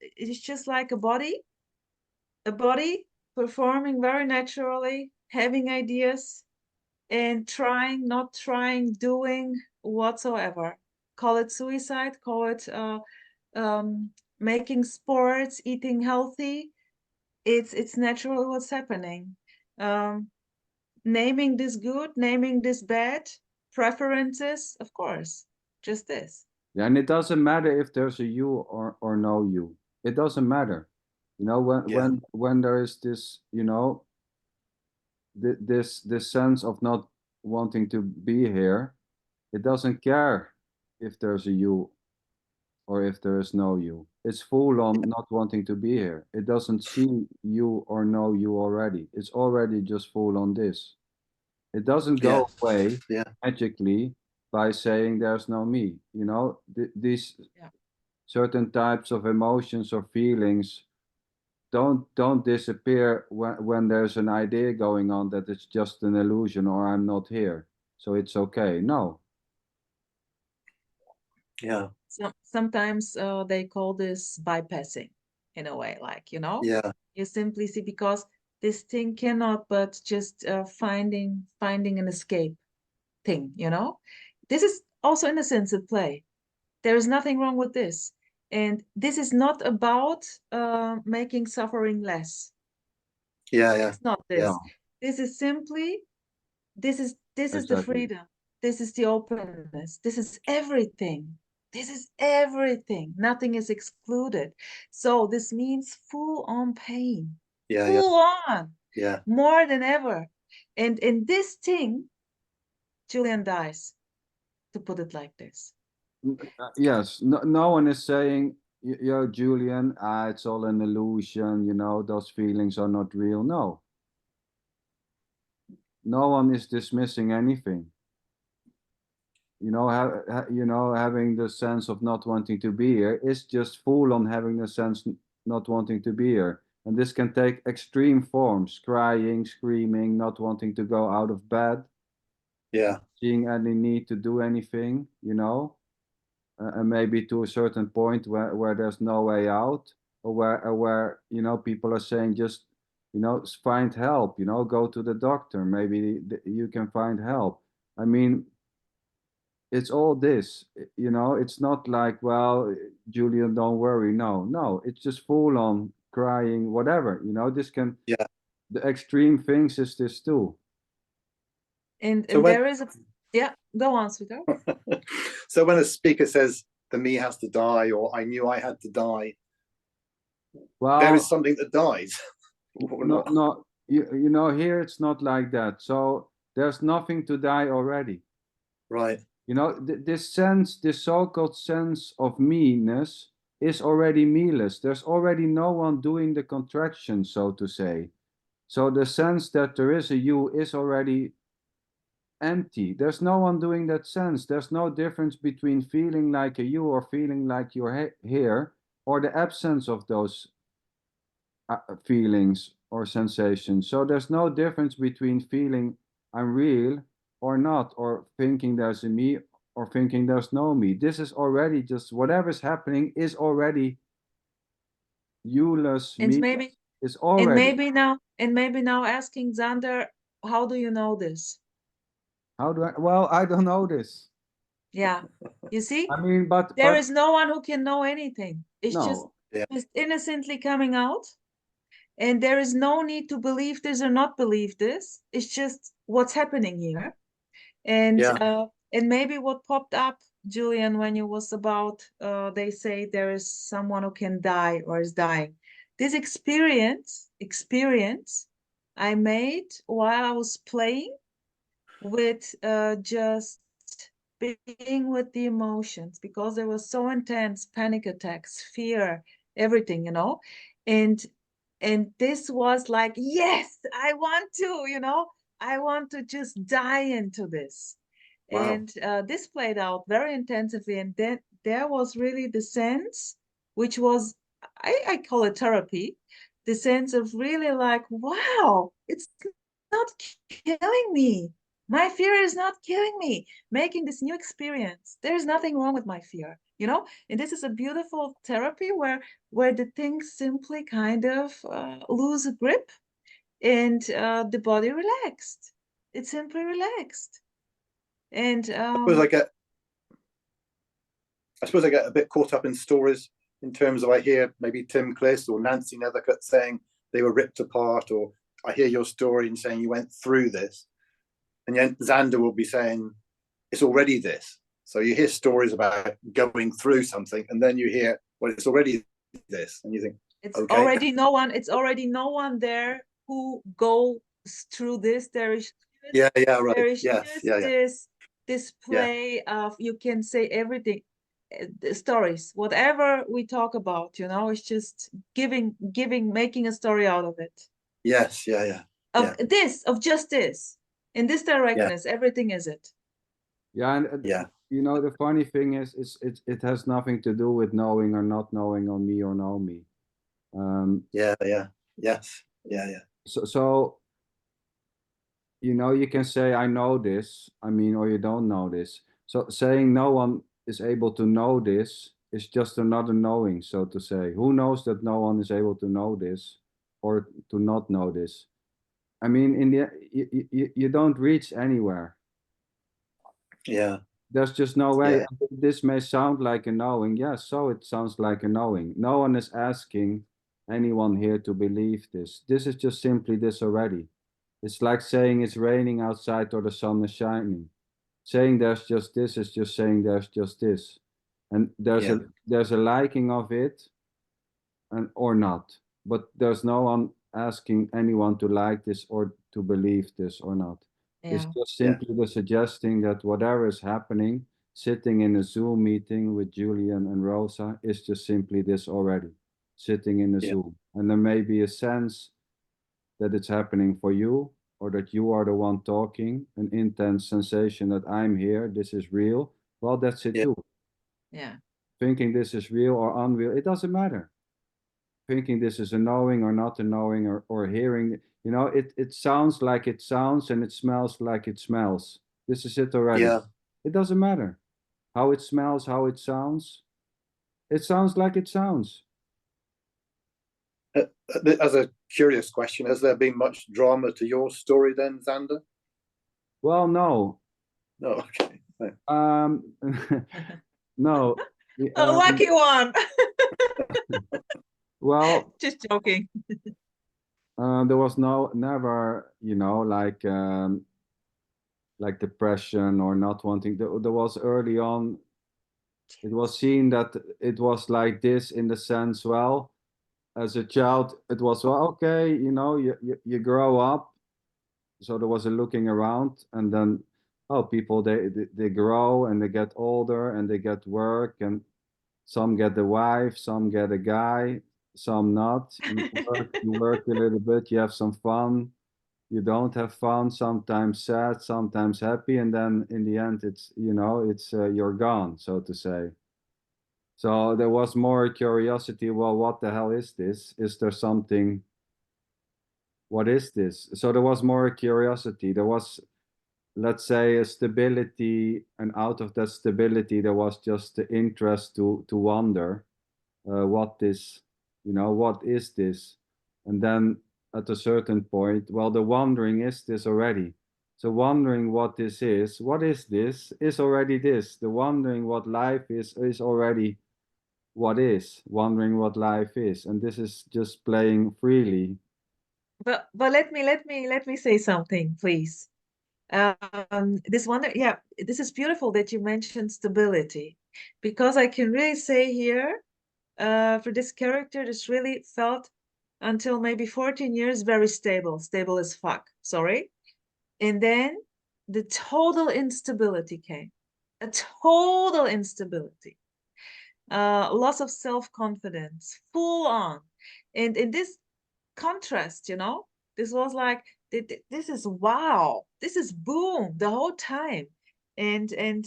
It's just like a body performing very naturally, having ideas, and not trying, doing whatsoever. Call it suicide, call it making sports, eating healthy. It's naturally what's happening. Naming this good, naming this bad, preferences, of course, just this. Yeah, and it doesn't matter if there's a you or no you. It doesn't matter. You know, when there is this, you know, this sense of not wanting to be here, it doesn't care if there's a you or if there is no you. It's full on not wanting to be here. It doesn't see you or know you already. It's already just full on this. It doesn't go away magically by saying there's no me. You know, these certain types of emotions or feelings don't disappear when there's an idea going on that it's just an illusion or I'm not here, so it's okay. No. Yeah. Sometimes they call this bypassing, in a way, like, you know, you simply see, because this thing cannot but just finding an escape thing, you know. This is also, in a sense, a play. There is nothing wrong with this. And this is not about making suffering less. It's not this. This is simply, this is the freedom. This is the openness. This is everything. This is everything. Nothing is excluded. So this means full on pain. Full on. More than ever. And in this thing, Julian dies, to put it like this. Yes, no one is saying, yo, Julian, it's all an illusion, you know, those feelings are not real. No. No one is dismissing anything. You know, having the sense of not wanting to be here is just full on having the sense not wanting to be here. And this can take extreme forms: crying, screaming, not wanting to go out of bed. Seeing any need to do anything, you know. And maybe to a certain point where there's no way out, or where you know, people are saying, just, you know, find help, you know, go to the doctor, maybe you can find help. I mean, it's all this, you know. It's not like, well, Julian, don't worry. No, it's just full on crying, whatever, you know. This can, the extreme things is this too. And there is a, go on, sweetheart. So when a speaker says the me has to die, or I knew I had to die, well, there is something that dies. No, you know, here it's not like that. So there's nothing to die already. Right. You know, this sense, this so-called sense of me-ness is already me-less. There's already no one doing the contraction, so to say. So the sense that there is a you is already empty. There's no one doing that sense. There's no difference between feeling like a you or feeling like you're here, or the absence of those feelings or sensations. So there's no difference between feeling I'm real or not, or thinking there's a me or thinking there's no me. This is already just, whatever's happening is already you-less, and me. Maybe, is already. And maybe now asking Xander, how do you know this? How do I? Well, I don't know this. Yeah, you see, I mean, but there is no one who can know anything. It's no. just innocently coming out. And there is no need to believe this or not believe this. It's just what's happening here. And maybe what popped up, Julian, when you was about, they say there is someone who can die or is dying. This experience I made while I was playing with just being with the emotions, because they were so intense, panic attacks, fear, everything, you know. And this was like, yes, I want to, you know, I want to just die into this. Wow. And this played out very intensively. And then there was really the sense, which was, I call it therapy, the sense of really like, wow, it's not killing me. My fear is not killing me. Making this new experience. There's nothing wrong with my fear, you know? And this is a beautiful therapy where the things simply kind of lose a grip, and the body relaxed. It's simply relaxed. And I suppose I get a bit caught up in stories, in terms of, I hear maybe Tim Kliss or Nancy Nethercutt saying they were ripped apart, or I hear your story and saying you went through this, and yet Xander will be saying it's already this. So you hear stories about going through something, and then you hear, well, it's already this, and you think it's already no one there who go through this, there is Yeah, right. there is Yes, just yeah. this display of, you can say everything, the stories, whatever we talk about, you know, it's just making a story out of it. Yes, yeah. Of just this, in this directness, everything is it. Yeah, and you know, the funny thing is it has nothing to do with knowing or not knowing, or me or know me. Yes. So you know, you can say I know this, I mean, or you don't know this. So saying no one is able to know this is just another knowing, so to say. Who knows that no one is able to know this or to not know this? I mean, in the you don't reach anywhere. Yeah. There's just no way. This may sound like a knowing. Yes, so it sounds like a knowing. No one is asking anyone here to believe this. This is just simply this already. It's like saying it's raining outside or the sun is shining. Saying there's just this is just saying there's just this. And there's a liking of it and or not. But there's no one asking anyone to like this or to believe this or not. It's just simply the suggesting that whatever is happening, sitting in a Zoom meeting with Julian and Rosa, is just simply this already, sitting in a Zoom. And there may be a sense that it's happening for you, or that you are the one talking, an intense sensation that I'm here, this is real. Well, that's it too. Yeah. Thinking this is real or unreal, it doesn't matter. Thinking this is a knowing or not a knowing, or hearing, you know, it sounds like it sounds and it smells like it smells. This is it already. It doesn't matter how it smells, how it sounds. It sounds like it sounds. As a curious question, has there been much drama to your story then, Xander? Well, no. No, okay. No. A lucky one. Well, just joking. There was never, you know, like depression or not wanting. There was early on. It was seen that it was like this in the sense, well, as a child, it was, well, okay, you know, you grow up. So there was a looking around, and then, oh, people they grow and they get older and they get work, and some get a wife, some get a guy, some not. You work a little bit, you have some fun, you don't have fun, sometimes sad, sometimes happy, and then in the end, it's, you know, it's you're gone, so to say. So there was more curiosity. Well, what the hell is this? Is there something? What is this? So there was more curiosity. There was, let's say, a stability, and out of that stability, there was just the interest to wonder what this, you know, what is this? And then at a certain point, well, the wondering is this already. So wondering what this is, what is this, is already this. The wondering what life is already what is, wondering what life is. And this is just playing freely. But let me say something, please. This wonder, this is beautiful that you mentioned stability, because I can really say here, for this character, this really felt until maybe 14 years very stable as fuck, sorry. And then the total instability came, a total instability, loss of self-confidence, full on. And in this contrast, you know, this was like, this is wow, this is boom the whole time. And then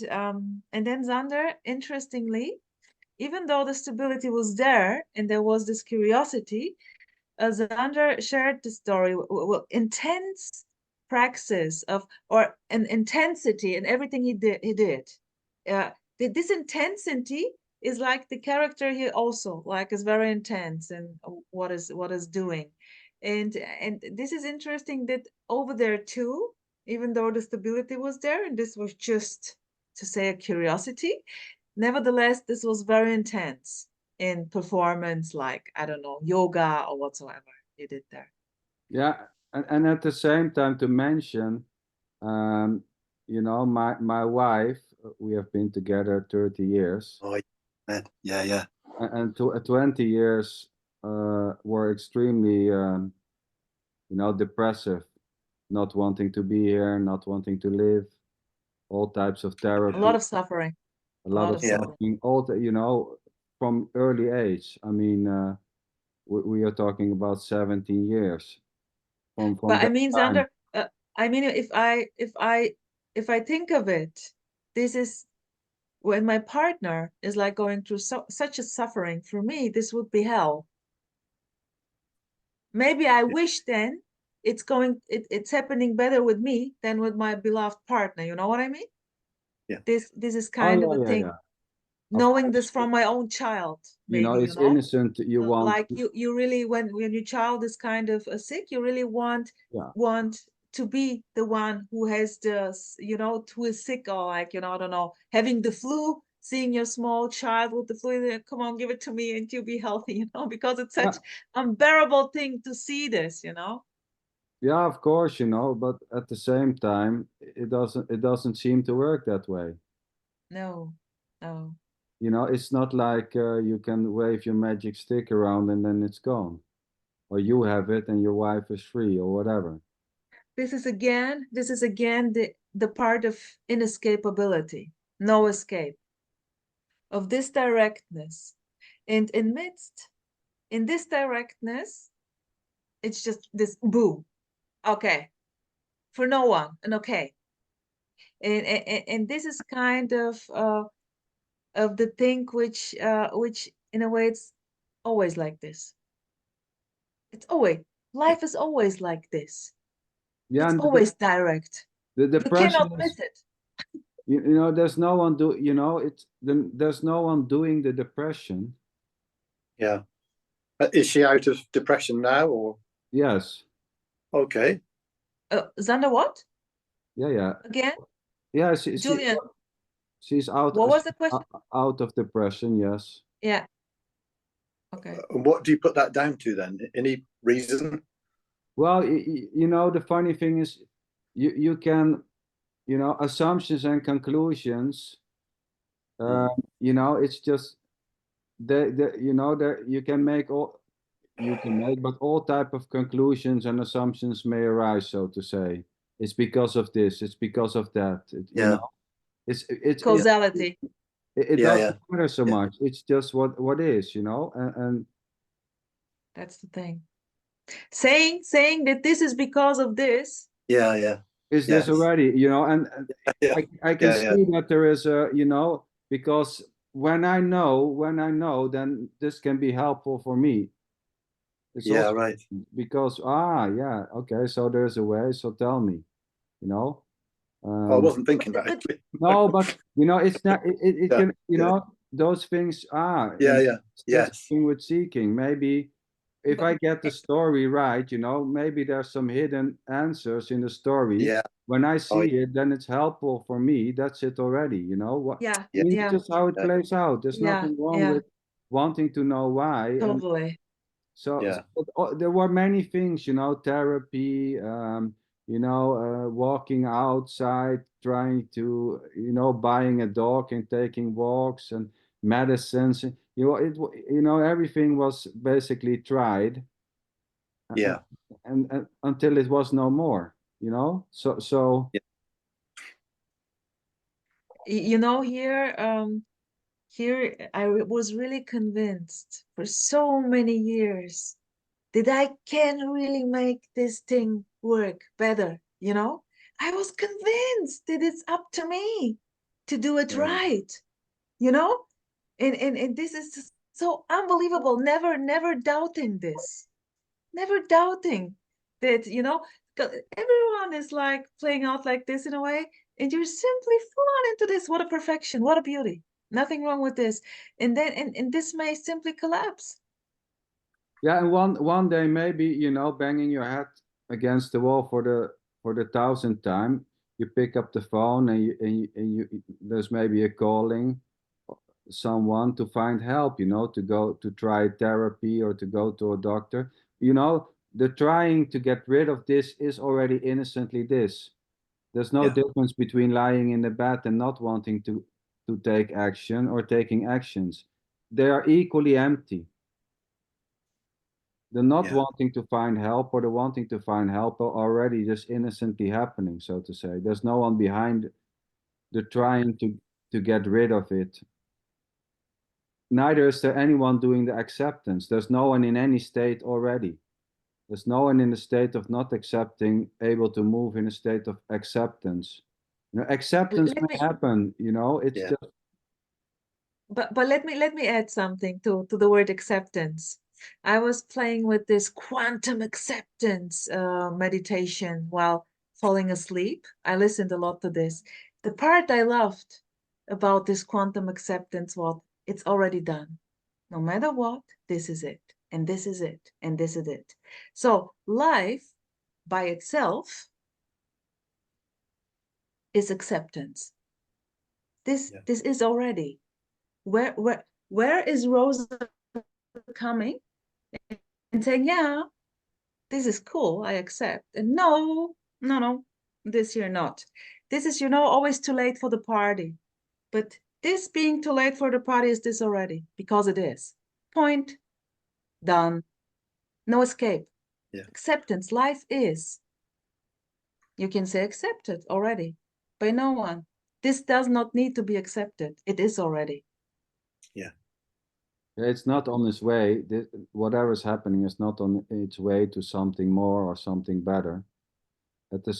Xander, interestingly, even though the stability was there and there was this curiosity, Xander shared the story, intense praxis of, or an intensity in everything he did. This intensity is like the character here also, like, is very intense and what is doing. And this is interesting that over there too, even though the stability was there and this was just, to say, a curiosity, nevertheless, this was very intense in performance, like, I don't know, yoga or whatsoever you did there. Yeah, and at the same time to mention, you know, my wife, we have been together 30 years. Oh, yeah. And 20 years were extremely, you know, depressive. not wanting to be here, not wanting to live, all types of therapy, A lot of suffering. a lot of Yeah. suffering, you know, from early age. I mean, we are talking about 17 years from But I that mean, time. Xander, I mean, if I think of it, this is when my partner is like going through such a suffering. For me, this would be hell. Maybe I wish then it's happening better with me than with my beloved partner. You know what I mean? Yeah. This is kind of a thing. Yeah. Knowing this from my own child, You know, maybe, it's innocent. You want, like you really, when your child is kind of sick, you really want to be the one who has the, you know, who is sick, or like, you know, I don't know, having the flu, seeing your small child with the flu, come on, give it to me and you'll be healthy, you know, because it's such unbearable thing to see this, you know. Yeah, of course, you know, but at the same time, it doesn't seem to work that way. No. You know, it's not like you can wave your magic stick around and then it's gone, or you have it and your wife is free or whatever. This is again the part of inescapability, no escape, of this directness. And in this directness, it's just this boom. Okay. For no one, and okay. And this is kind of the thing which in a way it's always like this. It's always, life is always like this. Yeah, It's and always direct. the You depression cannot is, miss it. you know, there's no one you know, there's no one doing the depression. Yeah. Is she out of depression now, or? Yes. Okay. Xander, what? Yeah. Again? Yeah, Julian, she's out. what was the question? Out of depression, yes. Yeah. Okay. And what do you put that down to then? Any reason? Well, you know, the funny thing is, you can, you know, assumptions and conclusions. You know, it's just you know, you can make but all type of conclusions and assumptions may arise, so to say. It's because of this. It's because of that. You know, it's Causality. it doesn't matter so much. It's just what is, you know, and that's the thing. Saying that this is because of this. Yeah. Is this already, you know, and I can see that there is a, you know, because when I know, then this can be helpful for me. It's also right. because yeah, okay, so there's a way, so tell me, you know. I wasn't thinking that actually. No, but you know, it's not. It can, you know, those things are. Yes. Thing with seeking, maybe if I get the story right, you know, maybe there's some hidden answers in the story. Yeah. When I see it, then it's helpful for me. That's it already, you know. What? Yeah. I mean, it's just how it plays out. There's nothing wrong with wanting to know why. Totally. So there were many things, you know, therapy, you know, walking outside, trying to, you know, buying a dog and taking walks and medicines. You know, you know, everything was basically tried. Yeah. And until it was no more, you know. So. You know, here I was really convinced for so many years that I can really make this thing work better, you know? I was convinced that it's up to me to do it right, you know? And this is so unbelievable. Never doubting this. Never doubting that, you know, everyone is like playing out like this in a way, and you're simply falling into this. What a perfection, what a beauty. Nothing wrong with this. And then and this may simply collapse. Yeah, and one day maybe, you know, banging your head against the wall for the 1000th time, you pick up the phone and you there's maybe a calling someone to find help, you know, to go to try therapy or to go to a doctor. You know, the trying to get rid of this is already innocently this. There's no difference between lying in the bed and not wanting to take action or taking actions. They are equally empty. The not Yeah. wanting to find help or the wanting to find help are already just innocently happening, so to say. There's no one behind the trying to get rid of it. Neither is there anyone doing the acceptance. There's no one in any state already. There's no one in the state of not accepting, able to move in a state of acceptance. You know, acceptance Let may me, happen, you know, it's Yeah. just but let me add something to the word acceptance. I was playing with this quantum acceptance meditation while falling asleep. I listened a lot to this. The part I loved about this quantum acceptance was it's already done. No matter what, this is it, and this is it, and this is it. So life by itself is acceptance. This is already. Where is Rosa coming and saying, yeah, this is cool, I accept. And no, this you're not. This is, always too late for the party. But this being too late for the party is this already, because it is. Point, done, no escape. Yeah. Acceptance, life is. You can say accepted already by no one. This does not need to be accepted. It is already. Yeah. it's not on its way. Whatever is happening is not on its way to something more or something better. At the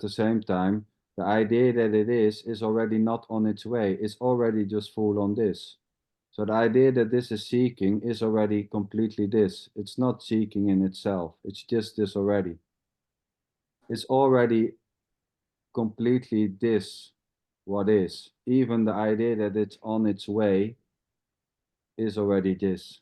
same time, the idea that it is already not on its way. It's already just full on this. So the idea that this is seeking is already completely this. It's not seeking in itself. It's just this already. It's already completely this, what is. Even the idea that it's on its way is already this.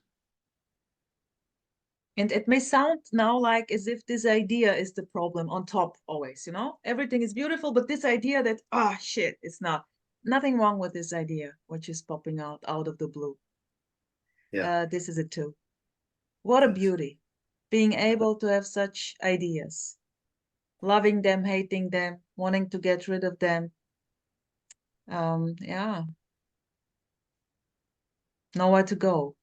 And it may sound now like as if this idea is the problem on top always, everything is beautiful, but this idea that, shit, it's not. Nothing wrong with this idea, which is popping out of the blue. Yeah. This is it too. What a beauty, being able to have such ideas, loving them, hating them, wanting to get rid of them. Yeah. Nowhere to go.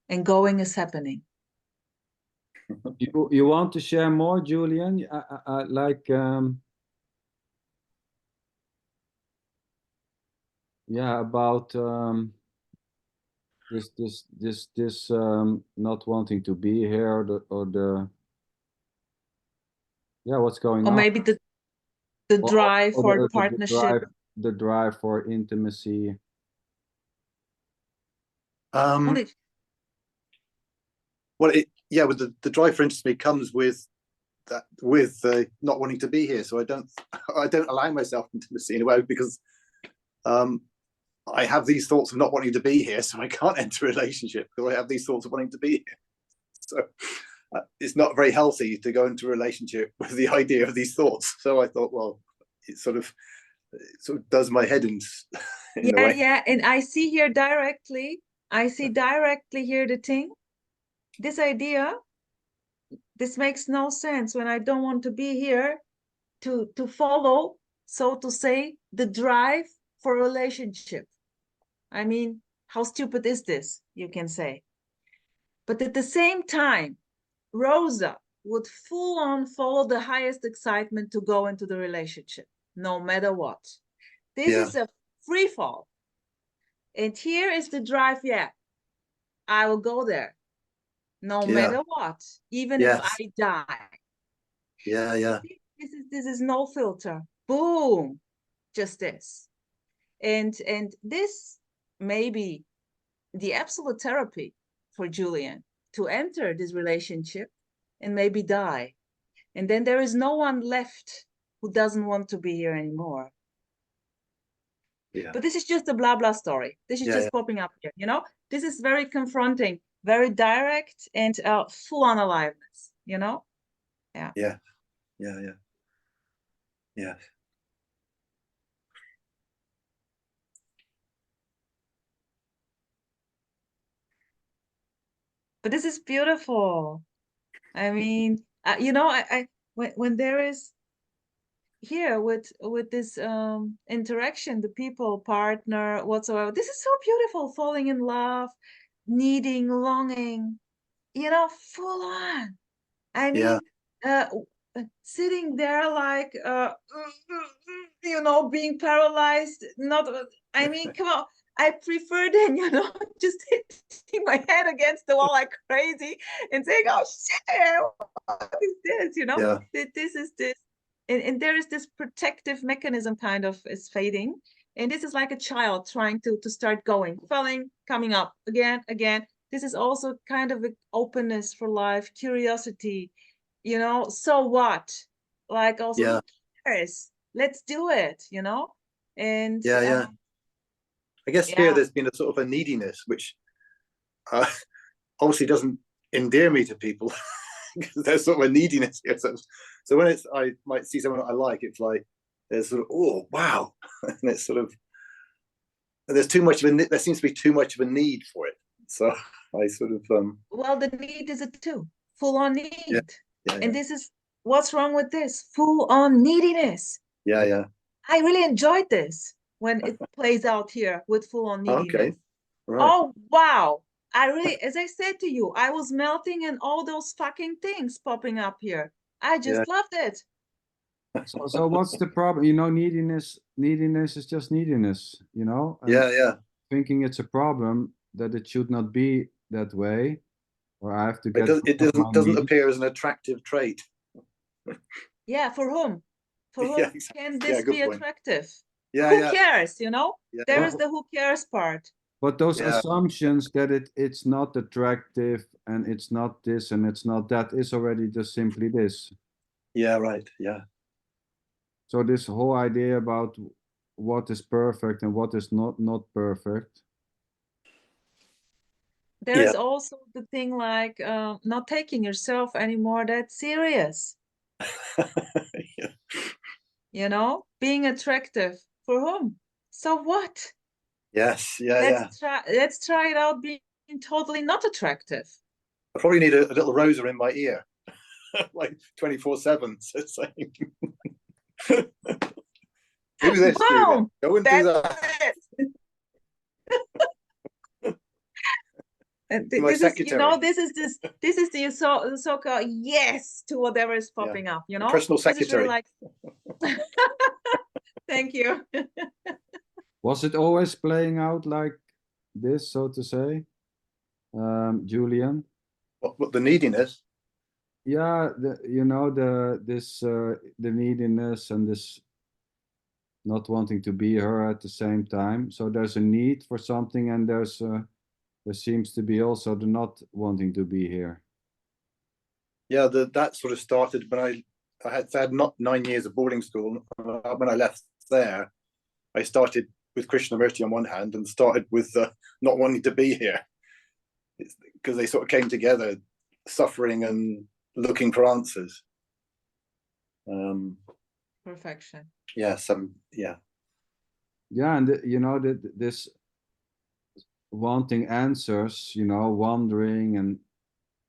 And going is happening. You want to share more, Julian? Yeah, about this not wanting to be here, yeah, what's going Or on? maybe the drive Or for partnership. the drive for intimacy. Well, with the drive for intimacy comes with that, with not wanting to be here. So I don't allow myself intimacy in a way because I have these thoughts of not wanting to be here, so I can't enter a relationship because I have these thoughts of wanting to be here. So it's not very healthy to go into a relationship with the idea of these thoughts. So I thought, well, it sort of does my head in a way. Yeah, and I see directly here the thing. This idea, this makes no sense when I don't want to be here to follow, so to say, the drive for a relationship. I mean, how stupid is this, you can say. But at the same time, Rosa would full on follow the highest excitement to go into the relationship, no matter what. This is a free fall. And here is the drive, I will go there, no matter what, even if I die. Yeah. This is no filter. Boom, just this. And this may be the absolute therapy for Julian, to enter this relationship and maybe die. And then there is no one left who doesn't want to be here anymore. Yeah. But this is just a blah blah story. This is just popping up here, This is very confronting, very direct, and full on aliveness, Yeah. But this is beautiful. I mean, when there is here with this interaction, the people, partner, whatsoever, this is so beautiful. Falling in love, needing, longing, you know, full on. I mean, sitting there like, you know, being paralyzed. Not, I mean, come on. I prefer then, you know, just hitting my head against the wall like crazy and saying, "Oh shit, what is this?" You know, this is this, and there is this protective mechanism kind of is fading, and this is like a child trying to start going, falling, coming up again. This is also kind of an openness for life, curiosity. You know, so what? Like also, who cares? Let's do it. You know, and I guess here there's been a sort of a neediness, which obviously doesn't endear me to people because there's sort of a neediness here. So when I might see someone I like, it's like there's sort of, oh wow, and it's sort of, and there's too much of there seems to be too much of a need for it. So I sort of well, the need is it too, full on need, and this is what's wrong with this full on neediness. I really enjoyed this when it plays out here with full on neediness. Okay. Right. Oh wow, I really, as I said to you, I was melting and all those fucking things popping up here. I just loved it. So what's the problem? You know, neediness is just neediness, you know? Thinking it's a problem, that it should not be that way, or I have to get... It doesn't appear as an attractive trait. Yeah, for whom? For whom can this be attractive? Who cares, you know? There is the who cares part. But those assumptions that it's not attractive and it's not this and it's not that is already just simply this. Yeah, right, yeah. So this whole idea about what is perfect and what is not perfect. There is also the thing like not taking yourself anymore that serious. You know, being attractive for whom? So what? Yes, let's try it out being totally not attractive. I probably need a little rosa in my ear, like 24/7. So it's like, do this, Julian. Go and do that. And this is, you know, this is the so-called yes to whatever is popping up, you know. Personal secretary. Really like... Thank you. Was it always playing out like this, so to say, Julian? What the neediness? Yeah, you know, the neediness and this not wanting to be her at the same time. So there's a need for something, and there seems to be also the not wanting to be here. Yeah, that sort of started when I had not 9 years of boarding school. When I left there, I started with Krishnamurti on one hand and started with not wanting to be here, because they sort of came together, suffering and looking for answers. Perfection. Yeah, Yeah, and you know, this wanting answers, you know, wondering and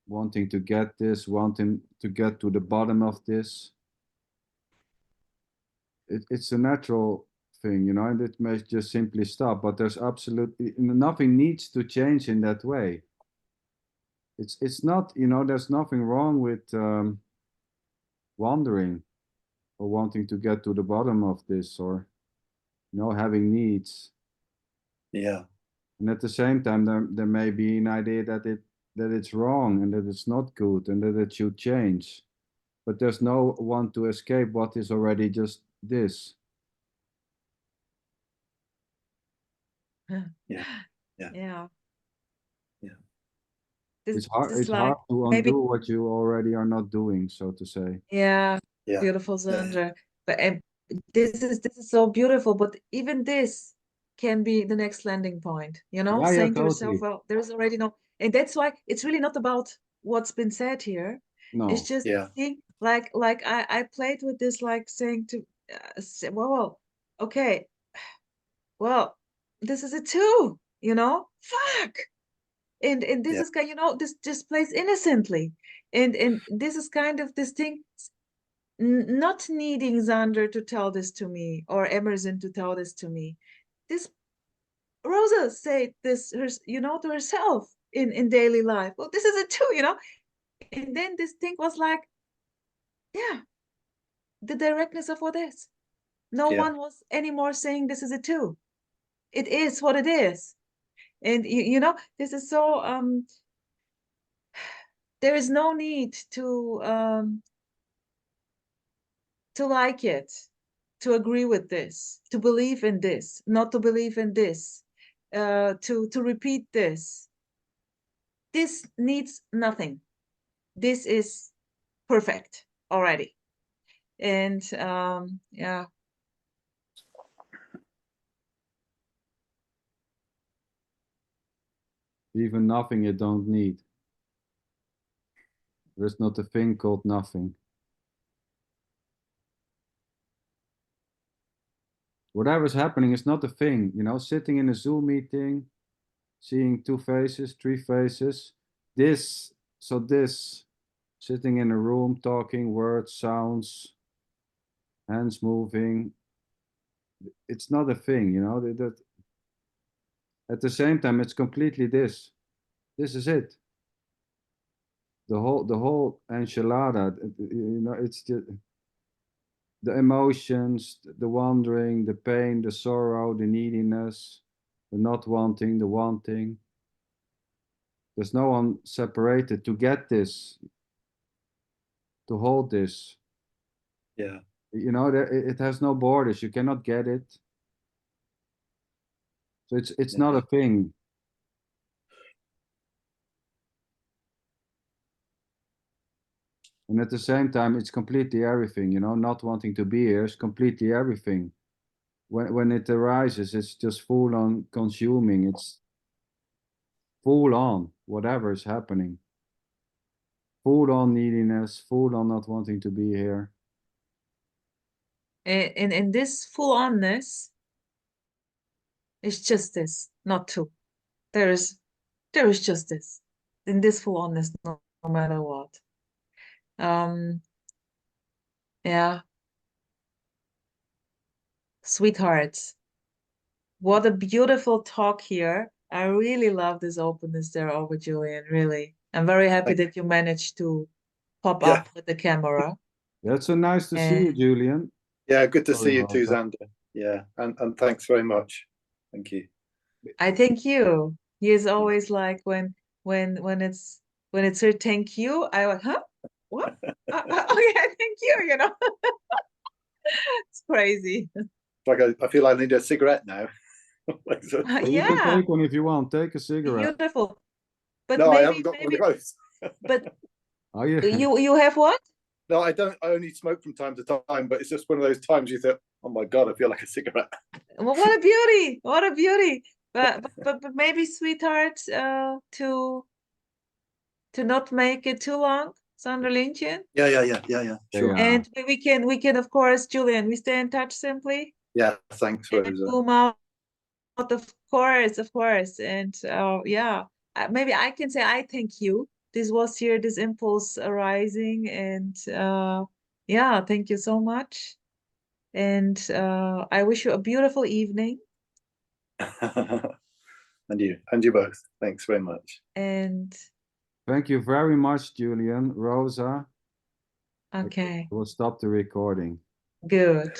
wanting to get this, wanting to get to the bottom of this. It's a natural thing, you know, and it may just simply stop, but there's absolutely nothing needs to change in that way. It's not, you know, there's nothing wrong with wondering or wanting to get to the bottom of this, or, you know, having needs. Yeah. And at the same time, there may be an idea that it's wrong and that it's not good and that it should change. But there's no one to escape what is already just this. Yeah. It's hard to undo what you already are not doing, so to say. Yeah. Beautiful, Sandra. But this is so beautiful. But even this can be the next landing point, you know, saying to yourself, well, there's already no, and that's why it's really not about what's been said here. No. It's just like I played with this, like saying to well, okay, well, this is it too, you know, fuck. And this is kind, you know, this just plays innocently, and this is kind of this thing, not needing Xander to tell this to me or Emerson to tell this to me. This Rosa said this, you know, to herself. in daily life. Well, this is a two, you know. And then this thing was like, yeah, the directness of what is. No Yeah. one was anymore saying this is a two. It is what it is. And you know, this is so there is no need to like it, to agree with this, to believe in this, not to believe in this, to repeat this. This needs nothing. This is perfect already. And yeah. Even nothing you don't need. There's not a thing called nothing. Whatever's happening is not a thing, you know, sitting in a Zoom meeting, seeing 2 faces, 3 faces, this, sitting in a room, talking, words, sounds, hands moving, it's not a thing, you know, that at the same time, it's completely this. This is it. The whole enchilada, you know, it's the emotions, the wandering, the pain, the sorrow, the neediness, the not wanting, the wanting. There's no one separated to get this, to hold this. Yeah. You know, it has no borders. You cannot get it. So it's not a thing. And at the same time, it's completely everything, you know, not wanting to be here is completely everything. When it arises, it's just full on consuming. It's full on whatever is happening. Full on neediness, full on not wanting to be here. And in this full onness, it's just this, not two. There is just this. In this full onness, no matter what. Yeah. Sweethearts, what a beautiful talk here. I really love this openness there over Julian, really. I'm very happy that you managed to pop Yeah. up with the camera. Yeah, it's so nice to see you, Julian. Yeah, good to Sorry see you about too, that. Xander. Yeah, and thanks very much. Thank you. I thank you. He is always like when it's her thank you, I went, huh? What? Okay, thank you, you know. It's crazy. It's like I feel I need a cigarette now. Like, so- You can Yeah, take one if you want. Take a cigarette. beautiful. But no, I maybe haven't got one of those. but Oh, yeah. you have what? No, I don't. I only smoke from time to time, but it's just one of those times you think, "Oh my god, I feel like a cigarette." Well, what a beauty! What a beauty! But maybe, sweetheart, to not make it too long, Sanderlintje. Yeah. Sure. Yeah. And we can of course, Julian, we stay in touch simply. Yeah. Thanks, And Rosa. zoom out, of course. And yeah, maybe I can say I thank you. This was here, this impulse arising, and yeah, thank you so much. And I wish you a beautiful evening. And you both. Thanks very much. And Thank you very much, Julian. Rosa, okay, we'll stop the recording. good.